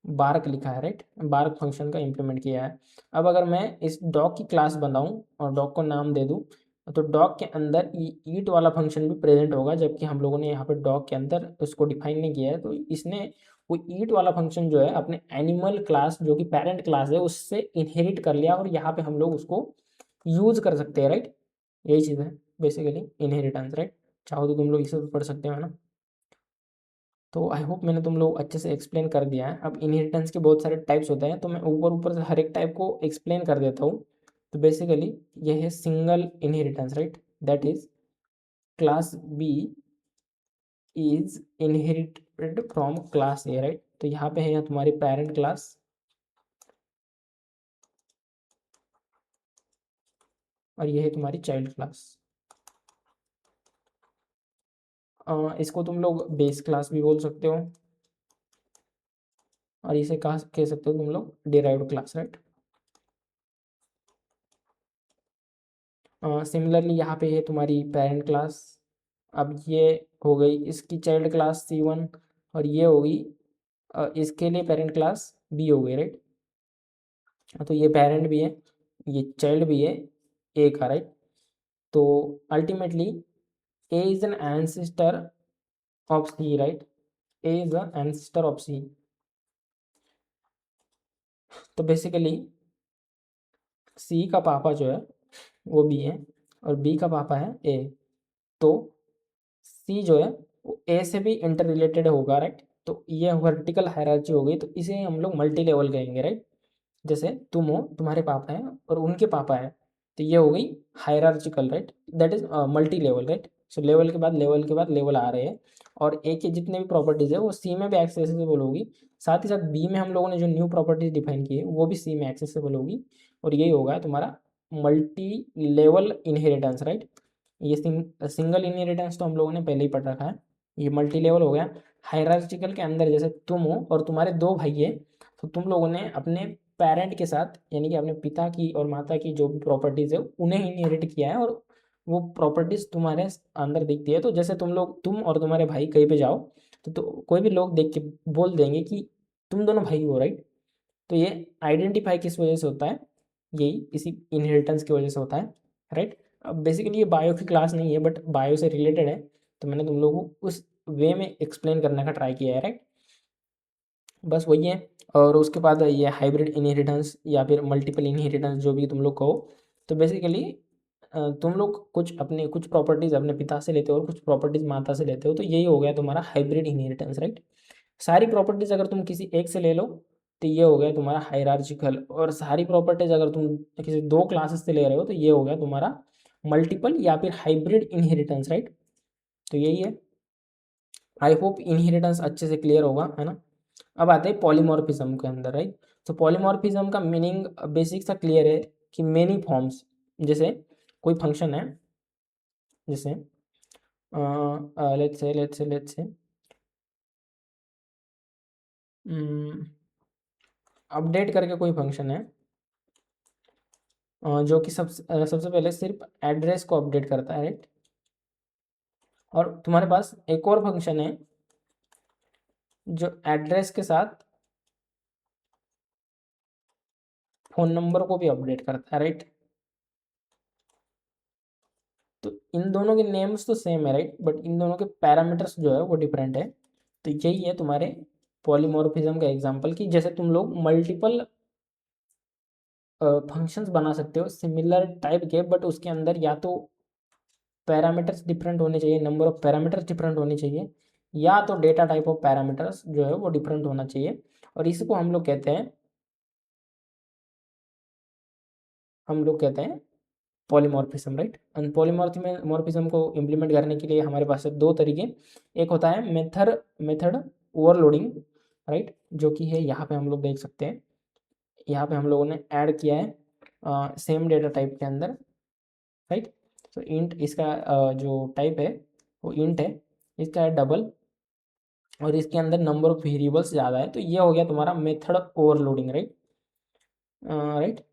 बार्क लिखा है, राइट, बार्क फंक्शन का इम्प्लीमेंट किया है। अब अगर मैं इस डॉग की क्लास बनाऊँ और डॉग को नाम दे दूँ, तो डॉग के अंदर ईट वाला फंक्शन भी प्रेजेंट होगा, जबकि हम लोगों ने यहाँ पर डॉग के अंदर उसको डिफाइन नहीं किया है। तो इसने वो ईट वाला फंक्शन जो है अपने एनिमल क्लास जो कि पेरेंट क्लास है उससे इनहेरिट कर लिया और यहाँ पे हम लोग उसको यूज़ कर सकते हैं, राइट। यही चीज़ है बेसिकली इनहेरिटेंस, राइट। चाहो तो तुम लोग इसे भी पढ़ सकते हो, है ना। तो आई होप मैंने तुम लोग अच्छे से एक्सप्लेन कर दिया है। अब इनहेरिटेंस के बहुत सारे टाइप्स होते हैं, तो मैं ऊपर ऊपर से हर एक टाइप को एक्सप्लेन कर देता हूँ। तो बेसिकली ये है single inheritance, right, that is class B is inherited from class A, right. तो यहाँ पे है तुम्हारी पेरेंट क्लास और ये है तुम्हारी चाइल्ड क्लास। इसको तुम लोग बेस क्लास भी बोल सकते हो और इसे कह सकते हो तुम लोग डिराइव्ड क्लास, राइट। सिमिलरली यहाँ पे है तुम्हारी पेरेंट क्लास। अब ये हो गई इसकी चाइल्ड क्लास C1 और ये होगी इसके लिए पेरेंट क्लास बी हो गई, राइट। तो ये पेरेंट भी है, ये चाइल्ड भी है ए का, राइट। तो ultimately A is an ancestor of C, right. A is the ancestor of C. तो बेसिकली सी का पापा जो है वो बी है और बी का पापा है ए। तो सी जो है वो ए से भी इंटर रिलेटेड होगा, राइट। तो ये वर्टिकल हायरार्ची हो गई, तो इसे हम लोग मल्टी लेवल कहेंगे, राइट। जैसे तुम हो, तुम्हारे पापा हैं और उनके पापा है, तो ये हो गई hierarchical, right. That is multi level, right. So level के बाद लेवल के बाद लेवल आ रहे हैं और ए के जितने भी प्रॉपर्टीज है वो सी में भी एक्सेसिबल होगी। साथ ही साथ बी में हम लोगों ने जो न्यू प्रॉपर्टीज डिफाइन की है वो भी सी में एक्सेसिबल होगी और यही होगा तुम्हारा मल्टी लेवल इनहेरिटेंस, राइट। ये सिंगल इनहेरिटेंस तो हम लोगों ने पहले ही पढ़ रखा है, ये मल्टी लेवल हो गया। हायरार्चिकल के अंदर जैसे तुम हो और तुम्हारे दो भाई है, तो तुम लोगों ने अपने पेरेंट के साथ यानी कि अपने पिता की और माता की जो भी प्रॉपर्टीज़ है उन्हें इनहेरिट किया है और वो प्रॉपर्टीज़ तुम्हारे अंदर दिखती है। तो जैसे तुम और तुम्हारे भाई कहीं पे जाओ तो कोई भी लोग देख के बोल देंगे कि तुम दोनों भाई हो, राइट। तो ये आइडेंटिफाई किस वजह से होता है, यही इसी इनहेरिटेंस की वजह से होता है, राइट। अब बेसिकली ये बायो की क्लास नहीं है बट बायो से रिलेटेड है, तो मैंने तुम लोगों को उस वे में एक्सप्लेन करने का ट्राई किया है, राइट। बस वही है। और उसके बाद ये हाइब्रिड इनहेरिटेंस या फिर मल्टीपल इनहेरिटेंस जो भी तुम लोग कहो, तो बेसिकली तुम लोग कुछ प्रॉपर्टीज़ अपने पिता से लेते हो और कुछ प्रॉपर्टीज़ माता से लेते हो, तो यही हो गया तुम्हारा हाइब्रिड इनहेरिटेंस, राइट। सारी प्रॉपर्टीज़ अगर तुम किसी एक से ले लो तो ये हो गया तुम्हारा हायरार्चिकल, और सारी प्रॉपर्टीज़ अगर तुम किसी दो क्लासेस से ले रहे हो तो ये हो गया तुम्हारा मल्टीपल या फिर हाइब्रिड इनहेरिटेंस, राइट। तो यही है। आई होप इनहेरिटेंस अच्छे से क्लियर होगा, है ना। अब आते हैं पॉलीमॉर्फिज्म के अंदर, राइट। तो पॉलीमॉर्फिज्म का मीनिंग बेसिक सा क्लियर है कि मेनी फॉर्म्स। जैसे कोई फंक्शन है, जैसे लेट्स से अपडेट करके कोई फंक्शन है जो कि सबसे पहले सिर्फ एड्रेस को अपडेट करता है, राइट। और तुम्हारे पास एक और फंक्शन है जो एड्रेस के साथ फ़ोन नंबर को भी अपडेट करता है, राइट। तो इन दोनों के नेम्स तो सेम है, राइट, बट इन दोनों के पैरामीटर्स जो है वो डिफरेंट है। तो यही है तुम्हारे पॉलीमॉर्फिज्म का एग्जांपल कि जैसे तुम लोग मल्टीपल फंक्शंस बना सकते हो सिमिलर टाइप के, बट उसके अंदर या तो पैरामीटर्स डिफरेंट होने चाहिए, नंबर ऑफ पैरामीटर्स डिफरेंट होने चाहिए, या तो डेटा टाइप ऑफ पैरामीटर्स जो है वो डिफरेंट होना चाहिए। और इसको हम लोग कहते हैं पॉलीमॉर्फिज्म, राइट। एंड पॉलीमॉर्फिज्म को इम्प्लीमेंट करने के लिए हमारे पास है दो तरीके। एक होता है मेथड ओवरलोडिंग, राइट, जो कि है यहाँ पे हम लोग देख सकते हैं। यहाँ पे हम लोगों ने ऐड किया है सेम डेटा टाइप के अंदर, राइट। तो इंट इसका जो टाइप है वो इंट है, इसका है डबल और इसके अंदर नंबर ऑफ वेरिएबल्स ज़्यादा है, तो ये हो गया तुम्हारा मेथड ओवरलोडिंग, राइट। राइट,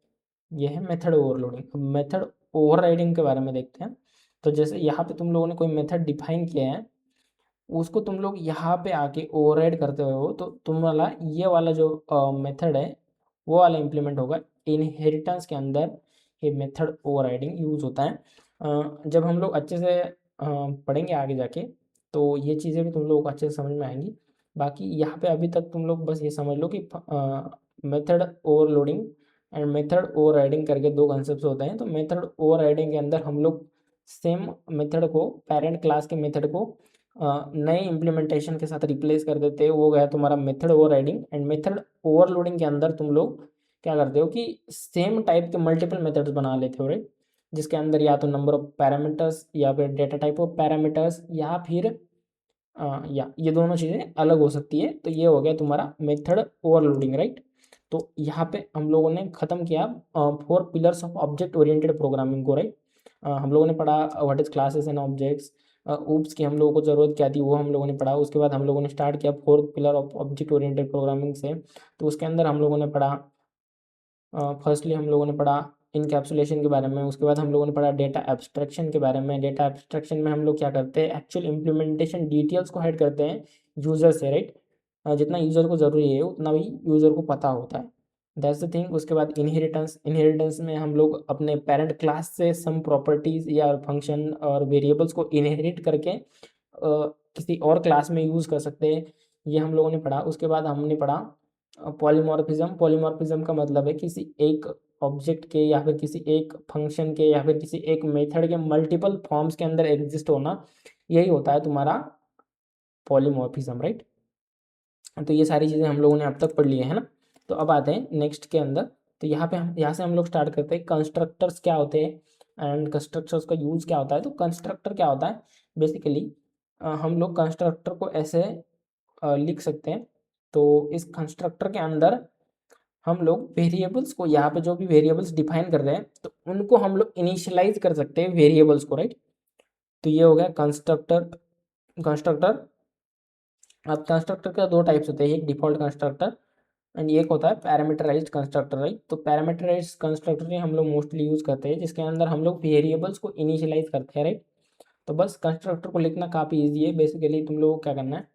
ये है मेथड ओवरलोडिंग। अब मेथड ओवरराइडिंग के बारे में देखते हैं। तो जैसे यहाँ पे तुम लोगों ने कोई मेथड डिफाइन किया है, उसको तुम लोग यहाँ पे आके ओवरराइड करते हो, तो तुम वाला ये वाला जो मेथड है वो वाला इम्प्लीमेंट होगा। इनहेरिटेंस के अंदर ये मेथड ओवरराइडिंग यूज़ होता है। जब हम लोग अच्छे से पढ़ेंगे आगे जाके तो ये चीज़ें भी तुम लोगों को अच्छे से समझ में आएंगी। बाकी यहाँ पे अभी तक तुम लोग बस ये समझ लो कि method overloading and method overriding करके दो कंसेप्ट होते हैं। तो मेथड ओवरराइडिंग के अंदर हम लोग सेम मेथड को, पेरेंट क्लास के मेथड को नए इम्प्लीमेंटेशन के साथ रिप्लेस कर देते हो, वो गया तुम्हारा method overriding. And method overloading के अंदर तुम लोग क्या करते हो कि सेम टाइप के मल्टीपल मेथड्स बना लेते हो, राइट। जिसके अंदर या तो नंबर ऑफ पैरामीटर्स या फिर डेटा टाइप ऑफ पैरामीटर्स या फिर या ये दोनों चीज़ें अलग हो सकती है। तो ये हो गया तुम्हारा मेथड ओवरलोडिंग, राइट। तो यहाँ पे हम लोगों ने ख़त्म किया 4 pillars of object oriented programming को, राइट। हम लोगों ने पढ़ा what is classes and objects, oops की हम लोगों को ज़रूरत क्या थी वो हम लोगों ने पढ़ा। उसके बाद हम लोगों ने स्टार्ट किया 4 pillar of object oriented programming से। तो उसके अंदर हम लोगों ने पढ़ा फर्स्टली हम लोगों ने पढ़ा इनकैप्सुलेशन के बारे में। उसके बाद हम लोगों ने पढ़ा डेटा एब्स्ट्रैक्शन के बारे में। डेटा एब्स्ट्रैक्शन में हम लोग क्या करते हैं, एक्चुअल इम्प्लीमेंटेशन डिटेल्स को हाइड करते हैं यूज़र से, राइट। जितना यूज़र को ज़रूरी है उतना भी यूज़र को पता होता है, दैट्स द थिंग। उसके बाद इनहेरिटेंस, इनहेरिटेंस में हम लोग अपने पेरेंट क्लास से सम प्रॉपर्टीज़ या फंक्शन और वेरिएबल्स को इनहेरिट करके किसी और क्लास में यूज़ कर सकते हैं, ये हम लोगों ने पढ़ा। उसके बाद हमने पढ़ा पॉलीमॉर्फिज्म। पॉलीमॉर्फिज्म का मतलब है किसी एक ऑब्जेक्ट के या फिर किसी एक फंक्शन के या फिर किसी एक मेथड के मल्टीपल फॉर्म्स के अंदर एग्जिस्ट होना, यही होता है तुम्हारा पॉलीमॉर्फिज्म, राइट। तो ये सारी चीज़ें हम लोगों ने अब तक पढ़ ली है ना। तो अब आते हैं नेक्स्ट के अंदर। तो यहाँ से हम लोग स्टार्ट करते हैं कंस्ट्रक्टर्स क्या होते हैं एंड कंस्ट्रक्टर्स का यूज़ क्या होता है। तो कंस्ट्रक्टर क्या होता है बेसिकली, हम लोग कंस्ट्रक्टर को ऐसे लिख सकते हैं। तो इस कंस्ट्रक्टर के अंदर हम लोग वेरिएबल्स को, यहाँ पे जो भी वेरिएबल्स डिफाइन कर रहे हैं तो उनको हम लोग इनिशियलाइज कर सकते हैं वेरिएबल्स को, राइट। तो ये हो गया कंस्ट्रक्टर। कंस्ट्रक्टर, अब कंस्ट्रक्टर का 2 टाइप्स होते हैं, एक डिफॉल्ट कंस्ट्रक्टर एंड एक होता है पैरामीटराइज्ड कंस्ट्रक्टर, राइट। तो पैरामीटराइज्ड कंस्ट्रक्टर ही हम लोग मोस्टली यूज़ करते हैं, जिसके अंदर हम लोग वेरिएबल्स को इनिशियलाइज करते हैं, राइट। तो बस कंस्ट्रक्टर को लिखना काफ़ी ईजी है। बेसिकली तुम लोगों को क्या करना है,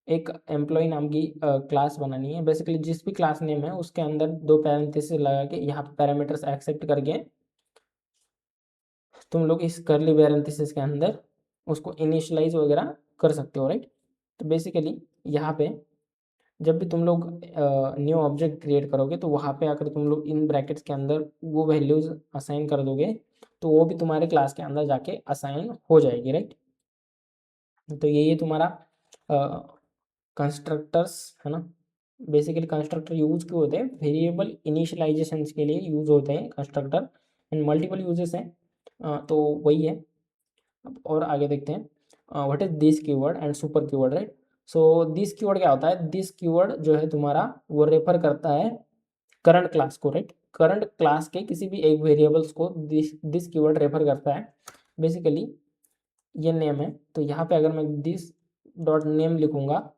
एक एम्प्लॉय नाम की क्लास बनानी है। बेसिकली जिस भी क्लास नेम है उसके अंदर 2 पैरेंथेसिस लगा के यहाँ पे पैरामीटर्स एक्सेप्ट करके तुम लोग इस करली पैरेंथेसिस के अंदर उसको इनिशियलाइज वगैरह कर सकते हो, राइट। तो बेसिकली यहाँ पे जब भी तुम लोग न्यू ऑब्जेक्ट क्रिएट करोगे तो वहाँ पे आकर तुम लोग इन ब्रैकेट्स के अंदर वो वैल्यूज़ असाइन कर दोगे, तो वो भी तुम्हारे क्लास के अंदर जाके असाइन हो जाएगी, राइट। तो ये तुम्हारा कंस्ट्रक्टर्स है ना। बेसिकली कंस्ट्रक्टर यूज क्यों होते हैं, वेरिएबल इनिशियलाइजेशन के लिए यूज होते हैं कंस्ट्रक्टर एंड मल्टीपल यूजेस हैं। तो वही है। अब और आगे देखते हैं what is this keyword and super keyword, right. So this keyword क्या होता है, दिस कीवर्ड जो है तुम्हारा वो रेफर करता है करंट क्लास को, राइट। करंट क्लास के किसी भी एक वेरिएबल्स को दिस कीवर्ड रेफर करता है। बेसिकली ये नेम है, तो यहाँ पे अगर मैं दिस डॉट नेम लिखूंगा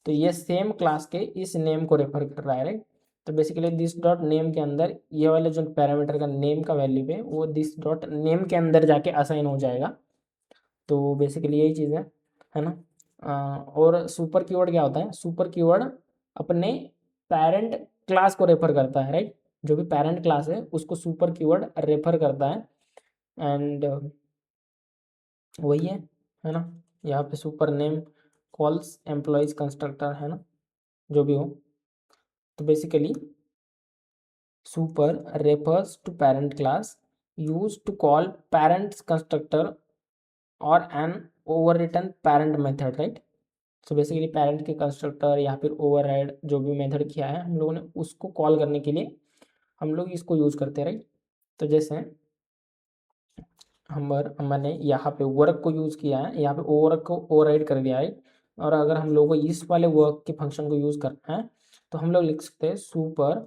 तो ये सेम क्लास के इस नेम को रेफर कर रहा है, राइट। तो बेसिकली दिस डॉट नेम के अंदर ये वाले जो पैरामीटर का नेम का वैल्यू है वो दिस डॉट नेम के अंदर जाके असाइन हो जाएगा। तो बेसिकली यही चीज़ है ना। और सुपर कीवर्ड क्या होता है, सुपर कीवर्ड अपने पेरेंट क्लास को रेफर करता है, राइट। जो भी पेरेंट क्लास है उसको सुपर कीवर्ड रेफर करता है एंड वही है ना। यहाँ पे super name calls employees constructor है ना, जो भी हो। तो basically super refers to parent class used to call parents constructor or an overwritten parent method, right। So basically parent के कंस्ट्रक्टर या फिर ओवरराइड जो भी मेथड किया है हम लोगों ने उसको कॉल करने के लिए हम लोग इसको यूज़ करते हैं, राइट। तो जैसे हमने यहाँ पे वर्क को यूज़ किया है, यहाँ पे वर्क को ओवरराइड कर दिया है। और अगर हम लोगों को इस वाले वर्क के फंक्शन को यूज़ करना है तो हम लोग लिख सकते हैं सुपर,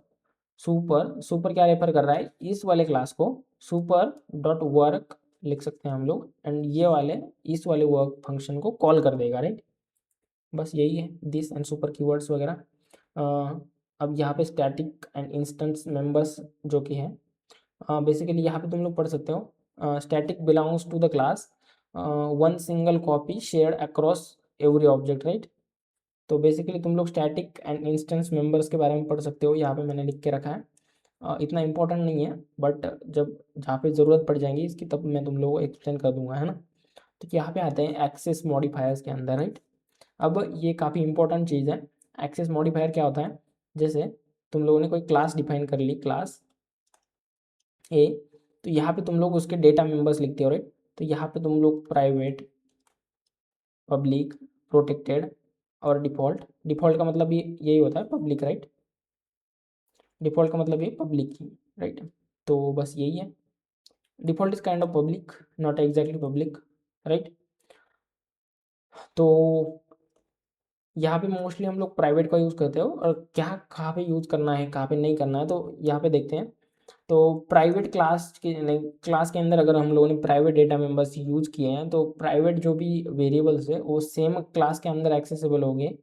सुपर सुपर क्या रेफर कर रहा है, इस वाले क्लास को सुपर डॉट वर्क लिख सकते हैं हम लोग एंड ये वाले इस वाले वर्क फंक्शन को कॉल कर देगा, राइट। बस यही है दिस एंड सुपर कीवर्ड्स वगैरह। अब यहाँ पे स्टैटिक एंड इंस्टेंस मेंबर्स जो कि है बेसिकली यहाँ पे तुम लोग पढ़ सकते हो static belongs to the class one single copy shared across every object, right. तो बेसिकली तुम लोग स्टैटिक एंड इंस्टेंस मेंबर्स के बारे में पढ़ सकते हो, यहाँ पे मैंने लिख के रखा है। इतना इंपॉर्टेंट नहीं है बट जब जहाँ पे ज़रूरत पड़ जाएगी इसकी तब मैं तुम लोगों को एक्सप्लेन कर दूंगा, है ना। तो यहाँ पे आते हैं एक्सेस मॉडिफायर्स के अंदर, राइट। अब ये काफ़ी इंपॉर्टेंट चीज़ है। एक्सेस मॉडिफायर क्या होता है, जैसे तुम लोगों ने कोई क्लास डिफाइन कर ली, क्लास ए। तो यहाँ पे तुम लोग उसके डेटा मेंबर्स लिखते हो, राइट। तो यहाँ पे तुम लोग प्राइवेट, पब्लिक, प्रोटेक्टेड और डिफ़ॉल्ट, डिफ़ॉल्ट का मतलब ये यही होता है पब्लिक, राइट। डिफ़ॉल्ट का मतलब ये पब्लिक ही, राइट। तो बस यही है। Default is kind of public, not exactly public, right. तो यहाँ पे मोस्टली हम लोग प्राइवेट का यूज़ करते हो, और क्या कहाँ पे यूज़ करना है कहाँ पे नहीं करना है, तो यहाँ पे देखते हैं। तो प्राइवेट क्लास के नहीं, क्लास के अंदर अगर हम लोगों ने प्राइवेट डेटा मेंबर्स यूज़ किए हैं, तो प्राइवेट जो भी वेरिएबल्स है वो सेम क्लास के अंदर एक्सेसिबल होंगे,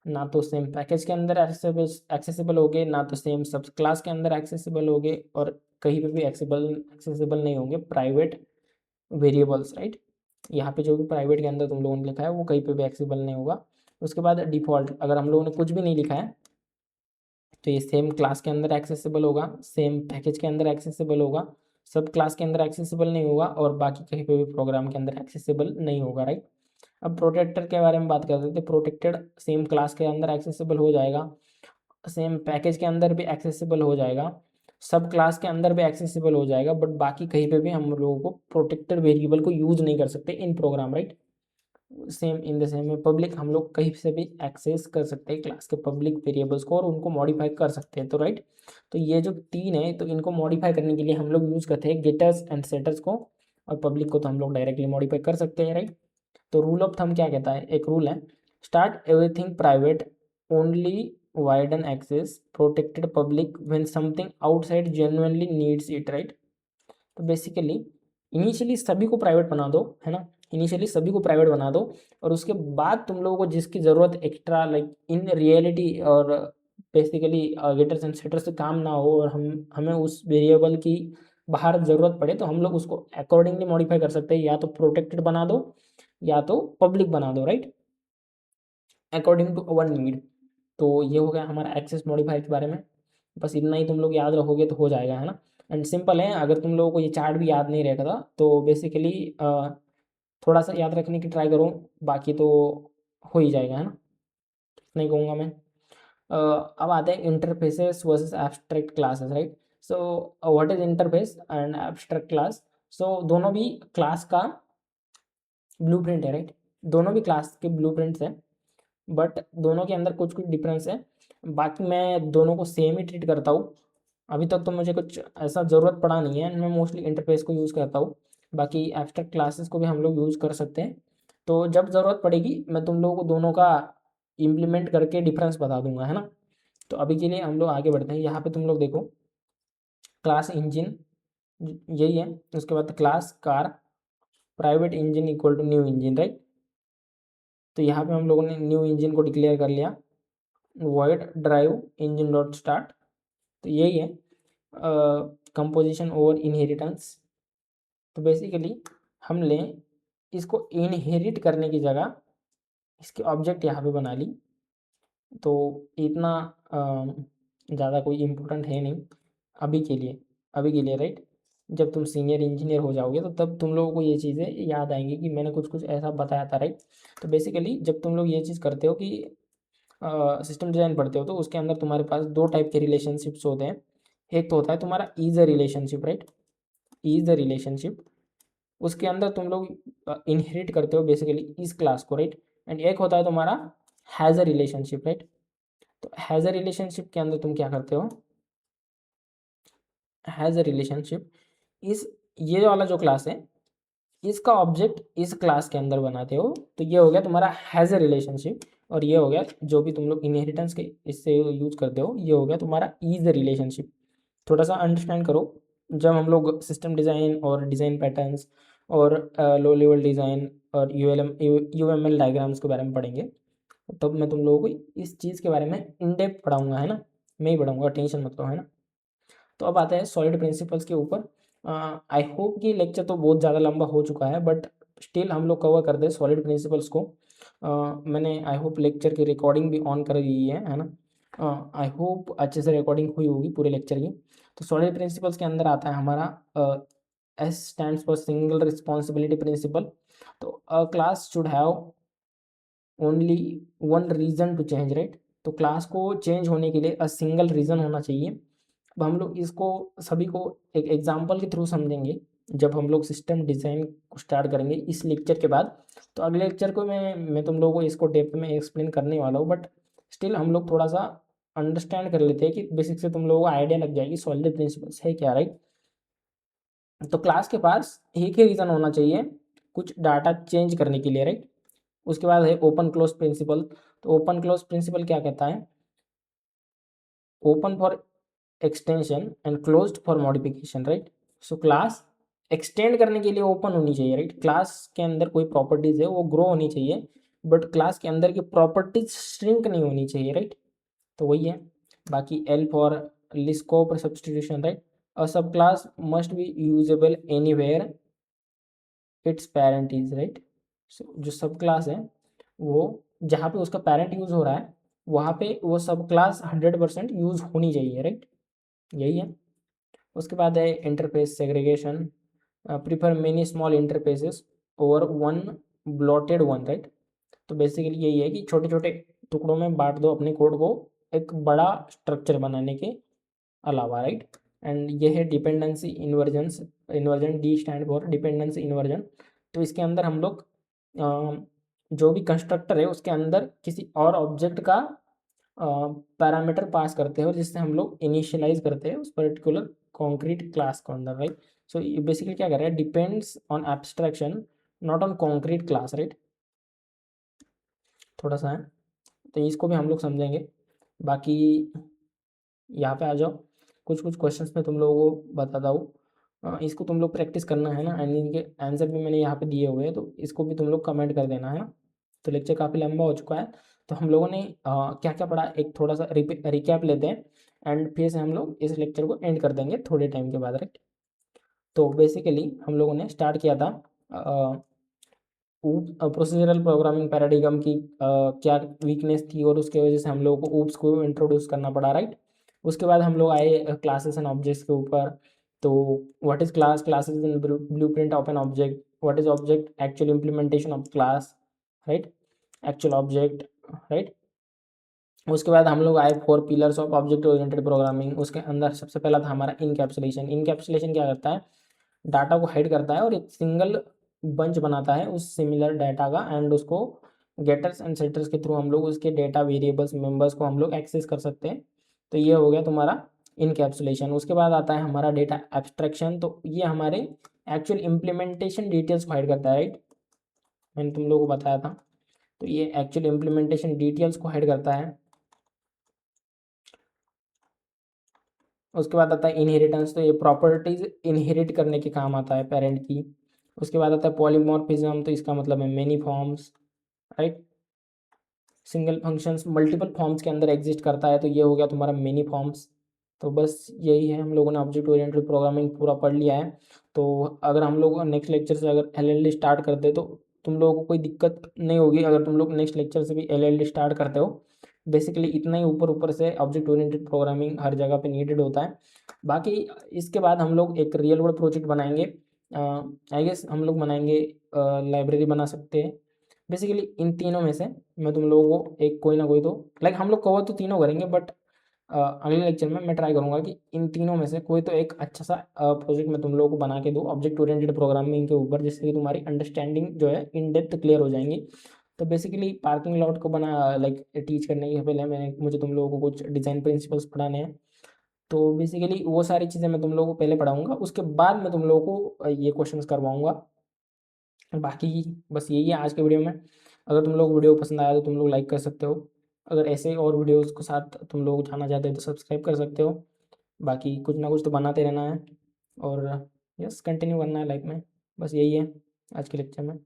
ना तो सेम पैकेज के अंदर एक्सेसिबल होंगे, ना तो सेम सब क्लास के अंदर एक्सेसिबल होंगे, और कहीं पे भी एक्सेसिबल नहीं होंगे प्राइवेट वेरिएबल्स, राइट। यहाँ पे जो भी प्राइवेट के अंदर तुम लोगों ने लिखा है वो कहीं पे भी एक्सेसिबल नहीं होगा। उसके बाद डिफ़ॉल्ट, अगर हम लोगों ने कुछ भी नहीं लिखा है तो ये सेम क्लास के अंदर एक्सेसिबल होगा, सेम पैकेज के अंदर एक्सेसिबल होगा, सब क्लास के अंदर एक्सेसिबल नहीं होगा, और बाकी कहीं पे भी प्रोग्राम के अंदर एक्सेसिबल नहीं होगा, राइट। अब प्रोटेक्टर के बारे में बात करते थे। प्रोटेक्टेड सेम क्लास के अंदर एक्सेसिबल हो जाएगा, सेम पैकेज के अंदर भी एक्सेसिबल हो जाएगा, सब क्लास के अंदर भी एक्सेसिबल हो जाएगा, बट बाकी कहीं पे भी हम लोगों को प्रोटेक्टेड वेरिएबल को यूज़ नहीं कर सकते in program, right. Same in the same में पब्लिक हम लोग कहीं से भी एक्सेस कर सकते हैं क्लास के पब्लिक वेरिएबल्स को, और उनको मॉडिफाई कर सकते हैं, तो राइट। तो ये जो तीन है, तो इनको मॉडिफाई करने के लिए हम लोग यूज़ करते हैं गेटर्स एंड सेटर्स को, और पब्लिक को तो हम लोग डायरेक्टली मॉडिफाई कर सकते हैं, राइट। तो रूल ऑफ थंब क्या कहता है, एक रूल है, start everything private, only widen access, protected public when something outside genuinely needs it, right. तो बेसिकली इनिशियली सभी को प्राइवेट बना दो, है ना, इनिशियली सभी को प्राइवेट बना दो, और उसके बाद तुम लोगों को जिसकी ज़रूरत एक्स्ट्रा लाइक इन रियलिटी, और बेसिकली गेटर्स एंड सेटर्स से काम ना हो, और हम हमें उस वेरिएबल की बाहर ज़रूरत पड़े, तो हम लोग उसको अकॉर्डिंगली मॉडिफाई कर सकते हैं, या तो प्रोटेक्टेड बना दो या तो पब्लिक बना दो, right, according to our need. तो ये हो गया हमारा एक्सेस मॉडिफायर के बारे में। बस इतना ही तुम लोग याद रखोगे तो हो जाएगा, है ना। एंड सिंपल है, अगर तुम लोगों को ये चार्ट भी याद नहीं रहता तो बेसिकली थोड़ा सा याद रखने की ट्राई करो, बाकी तो हो ही जाएगा, है ना। नहीं कहूँगा मैं। अब आते हैं interfaces versus abstract classes, right. So what is interface and abstract class. सो दोनों भी क्लास का ब्लूप्रिंट है, राइट। दोनों भी क्लास के ब्लूप्रिंट्स हैं, बट दोनों के अंदर कुछ कुछ डिफरेंस है। बाकी मैं दोनों को सेम ही ट्रीट करता हूँ। अभी तक तो मुझे कुछ ऐसा ज़रूरत पड़ा नहीं है, मैं मोस्टली इंटरफेस को यूज़ करता हूँ। बाकी एब्स्ट्रैक्ट क्लासेस को भी हम लोग यूज़ कर सकते हैं। तो जब ज़रूरत पड़ेगी मैं तुम लोगों को दोनों का इम्प्लीमेंट करके डिफरेंस बता दूंगा, है ना। तो अभी के लिए हम लोग आगे बढ़ते हैं। यहाँ पे तुम लोग देखो, क्लास इंजन यही है, उसके बाद class car, private engine equal to new engine, right. तो यहाँ पे हम लोगों ने न्यू इंजन को डिक्लेयर कर लिया, void drive engine dot start. तो यही है कंपोजिशन ओवर इनहेरिटेंस। तो बेसिकली हम लें इसको इनहेरिट करने की जगह इसके ऑब्जेक्ट यहाँ पे बना ली, तो इतना ज़्यादा कोई इम्पोर्टेंट है नहीं अभी के लिए, अभी के लिए, राइट। जब तुम सीनियर इंजीनियर हो जाओगे तो तब तुम लोगों को ये चीज़ें याद आएंगी कि मैंने कुछ कुछ ऐसा बताया था, राइट। तो बेसिकली जब तुम लोग ये चीज़ करते हो कि सिस्टम डिज़ाइन पढ़ते हो, तो उसके अंदर तुम्हारे पास दो टाइप के रिलेशनशिप्स होते हैं। एक तो होता है तुम्हारा is a relationship, right, is a relationship. उसके अंदर तुम लोग इनहेरिट करते हो बेसिकली इस क्लास को, राइट। एंड एक होता है तुम्हारा हैज़ अ रिलेशनशिप, राइट। तो हैज़ अ रिलेशनशिप के अंदर तुम क्या करते हो, हैज़ अ रिलेशनशिप इस ये वाला जो क्लास है इसका ऑब्जेक्ट इस क्लास के अंदर बनाते हो, तो ये हो गया तुम्हारा हैज़ अ रिलेशनशिप। और ये हो गया जो भी तुम लोग इनहेरिटेंस के इससे यूज करते हो, ये हो गया तुम्हारा ईज अ रिलेशनशिप। थोड़ा सा अंडरस्टैंड करो, जब हम लोग सिस्टम डिज़ाइन और डिज़ाइन पैटर्न्स और लो लेवल डिज़ाइन और यूएमएल डायग्राम्स के बारे में पढ़ेंगे, तब मैं तुम लोगों को इस चीज़ के बारे में इन डेप्थ पढ़ाऊँगा, है ना। मैं ही पढ़ाऊँगा, टेंशन मत लो, है ना। तो अब आते हैं सॉलिड प्रिंसिपल्स के ऊपर। आई होप कि लेक्चर तो बहुत ज़्यादा लंबा हो चुका है, बट स्टिल हम लोग कवर कर दें सॉलिड प्रिंसिपल्स को। मैंने आई होप लेक्चर की रिकॉर्डिंग भी ऑन कर दी है ना। आई होप अच्छे से रिकॉर्डिंग हुई होगी पूरे लेक्चर की। तो सॉलिड प्रिंसिपल्स के अंदर आता है हमारा S stands for single responsibility principle. तो a class should have only one reason to change, right. तो क्लास को चेंज होने के लिए अ सिंगल रीज़न होना चाहिए। अब हम लोग इसको सभी को एक एग्जांपल के थ्रू समझेंगे जब हम लोग सिस्टम डिज़ाइन को स्टार्ट करेंगे इस लेक्चर के बाद। तो अगले लेक्चर को मैं तुम लोगों को इसको डेप्थ में एक्सप्लेन करने वाला हूँ, बट स्टिल हम लोग थोड़ा सा अंडरस्टैंड कर लेते हैं कि बेसिक से तुम लोगों को आइडिया लग जाएगी सॉलिड प्रिंसिपल्स है क्या, राइट। तो क्लास के पास एक ही रीज़न होना चाहिए कुछ डाटा चेंज करने के लिए, राइट। उसके बाद है ओपन क्लोज प्रिंसिपल। तो ओपन क्लोज प्रिंसिपल क्या कहता है, open for extension and closed for modification, right. So class extend करने के लिए ओपन होनी चाहिए, राइट। क्लास के अंदर कोई प्रॉपर्टीज है वो ग्रो होनी चाहिए, बट क्लास के अंदर की प्रॉपर्टीज श्रिंक नहीं होनी चाहिए, राइट। तो वही है। बाकी L for Liskov substitution, right. A sub class must be usable anywhere its parent is, right. So जो सब क्लास है वो जहाँ पे उसका पेरेंट यूज हो रहा है वहाँ पे वो सब क्लास 100% यूज होनी चाहिए, राइट। यही है। उसके बाद है interface segregation, prefer many small interfaces over one blotted one, right. तो बेसिकली यही है कि छोटे छोटे टुकड़ों में बांट दो अपने कोड को एक बड़ा स्ट्रक्चर बनाने के अलावा, राइट। एंड ये है dependency इन्वर्जन्स, inversion D stand for dependency inversion. तो इसके अंदर हम लोग जो भी कंस्ट्रक्टर है उसके अंदर किसी और ऑब्जेक्ट का पैरामीटर पास करते हैं और जिससे हम लोग इनिशियलाइज करते हैं उस पर्टिकुलर कॉन्क्रीट क्लास को अंदर, राइट। सो ये बेसिकली क्या कर रहा है, depends on abstraction not on concrete class, right. थोड़ा सा है तो इसको भी हम लोग समझेंगे। बाकी यहाँ पे आ जाओ, कुछ कुछ क्वेश्चंस में तुम लोगों को बताता हूँ। इसको तुम लोग प्रैक्टिस करना है ना, एंड इनके आंसर भी मैंने यहाँ पे दिए हुए हैं तो इसको भी तुम लोग कमेंट कर देना है ना। तो लेक्चर काफ़ी लंबा हो चुका है, तो हम लोगों ने क्या क्या पढ़ा एक थोड़ा सा रिकैप लेते हैं एंड फिर से हम लोग इस लेक्चर को एंड कर देंगे थोड़े टाइम के बाद, राइट। तो बेसिकली हम लोगों ने स्टार्ट किया था प्रोसीजरल प्रोग्रामिंग पैराडिगम की क्या वीकनेस थी और उसके वजह से हम लोगों को ऊप्स को इंट्रोड्यूस करना पड़ा, राइट। उसके बाद हम लोग आए क्लासेस एंड ऑब्जेक्ट्स के ऊपर। तो what is class, classes in blueprint of an object, what is object, actual implementation of class, right, actual object, right. उसके बाद हम लोग आए four pillars of object oriented programming. उसके अंदर सबसे पहला था हमारा इनकैप्सुलेशन। इनकैप्सुलेशन क्या करता है, डाटा को हाइड करता है और एक सिंगल बंच बनाता है उस सिमिलर डाटा का एंड उसको गेटर्स एंड सेटर्स के थ्रू हम लोग उसके डेटा वेरिएबल्स मेंबर्स को हम लोग एक्सेस कर सकते हैं। तो ये हो गया तुम्हारा इनकैप्सुलेशन। उसके बाद आता है हमारा डेटा एब्स्ट्रैक्शन। तो ये हमारे एक्चुअल इम्प्लीमेंटेशन डिटेल्स को हाइड करता है, राइट। मैंने तुम लोगों को बताया था। तो ये एक्चुअल इम्प्लीमेंटेशन डिटेल्स को हाइड करता है। उसके बाद आता है इनहेरिटेंस। तो ये प्रॉपर्टीज इनहेरिट करने के काम आता है पेरेंट की। उसके बाद आता है पॉलीमॉर्फिज्म। तो इसका मतलब है many forms, right. Single functions multiple forms के अंदर एग्जिस्ट करता है, तो ये हो गया तुम्हारा मेनी फॉर्म्स। तो बस यही है, हम लोगों ने ऑब्जेक्ट ओरिएंटेड प्रोग्रामिंग पूरा पढ़ लिया है। तो अगर हम लोग नेक्स्ट लेक्चर से अगर एलएलडी स्टार्ट करते तो तुम लोगों को कोई दिक्कत नहीं होगी अगर तुम लोग नेक्स्ट लेक्चर से भी एलएलडी स्टार्ट करते हो। बेसिकली इतना ही ऊपर ऊपर से ऑब्जेक्ट ओरिएंटेड प्रोग्रामिंग हर जगह पे नीडेड होता है। बाकी इसके बाद हम लोग एक रियल वर्ल्ड प्रोजेक्ट बनाएंगे। आई गेस हम लोग बनाएंगे लाइब्रेरी बना सकते हैं। बेसिकली इन तीनों में से मैं तुम लोगों को एक कोई ना कोई तो लाइक हम लोग कवर तो तीनों करेंगे, बट अगले लेक्चर में मैं ट्राई करूंगा कि इन तीनों में से कोई तो एक अच्छा सा प्रोजेक्ट मैं तुम लोगों को बना के दूँ ऑब्जेक्ट ओरिएंटेड प्रोग्रामिंग के ऊपर, जिससे कि तुम्हारी अंडरस्टैंडिंग जो है इन डेप्थ क्लियर हो जाएंगी। तो बेसिकली पार्किंग लॉट को बना लाइक टीच करने के पहले मुझे तुम लोगों को कुछ डिज़ाइन प्रिंसिपल्स पढ़ाने हैं। तो बेसिकली वो सारी चीज़ें मैं तुम लोगों को पहले पढ़ाऊंगा, उसके बाद मैं तुम लोगों को ये क्वेश्चंस करवाऊंगा। बाकी बस यही है आज के वीडियो में। अगर तुम लोग वीडियो पसंद आया तो तुम लोग लाइक कर सकते हो। अगर ऐसे और वीडियोज़ के साथ तुम लोग जाना चाहते हो तो सब्सक्राइब कर सकते हो। बाकी कुछ ना कुछ तो बनाते रहना है और यस कंटिन्यू करना है लाइफ में। बस यही है आज के लेक्चर में।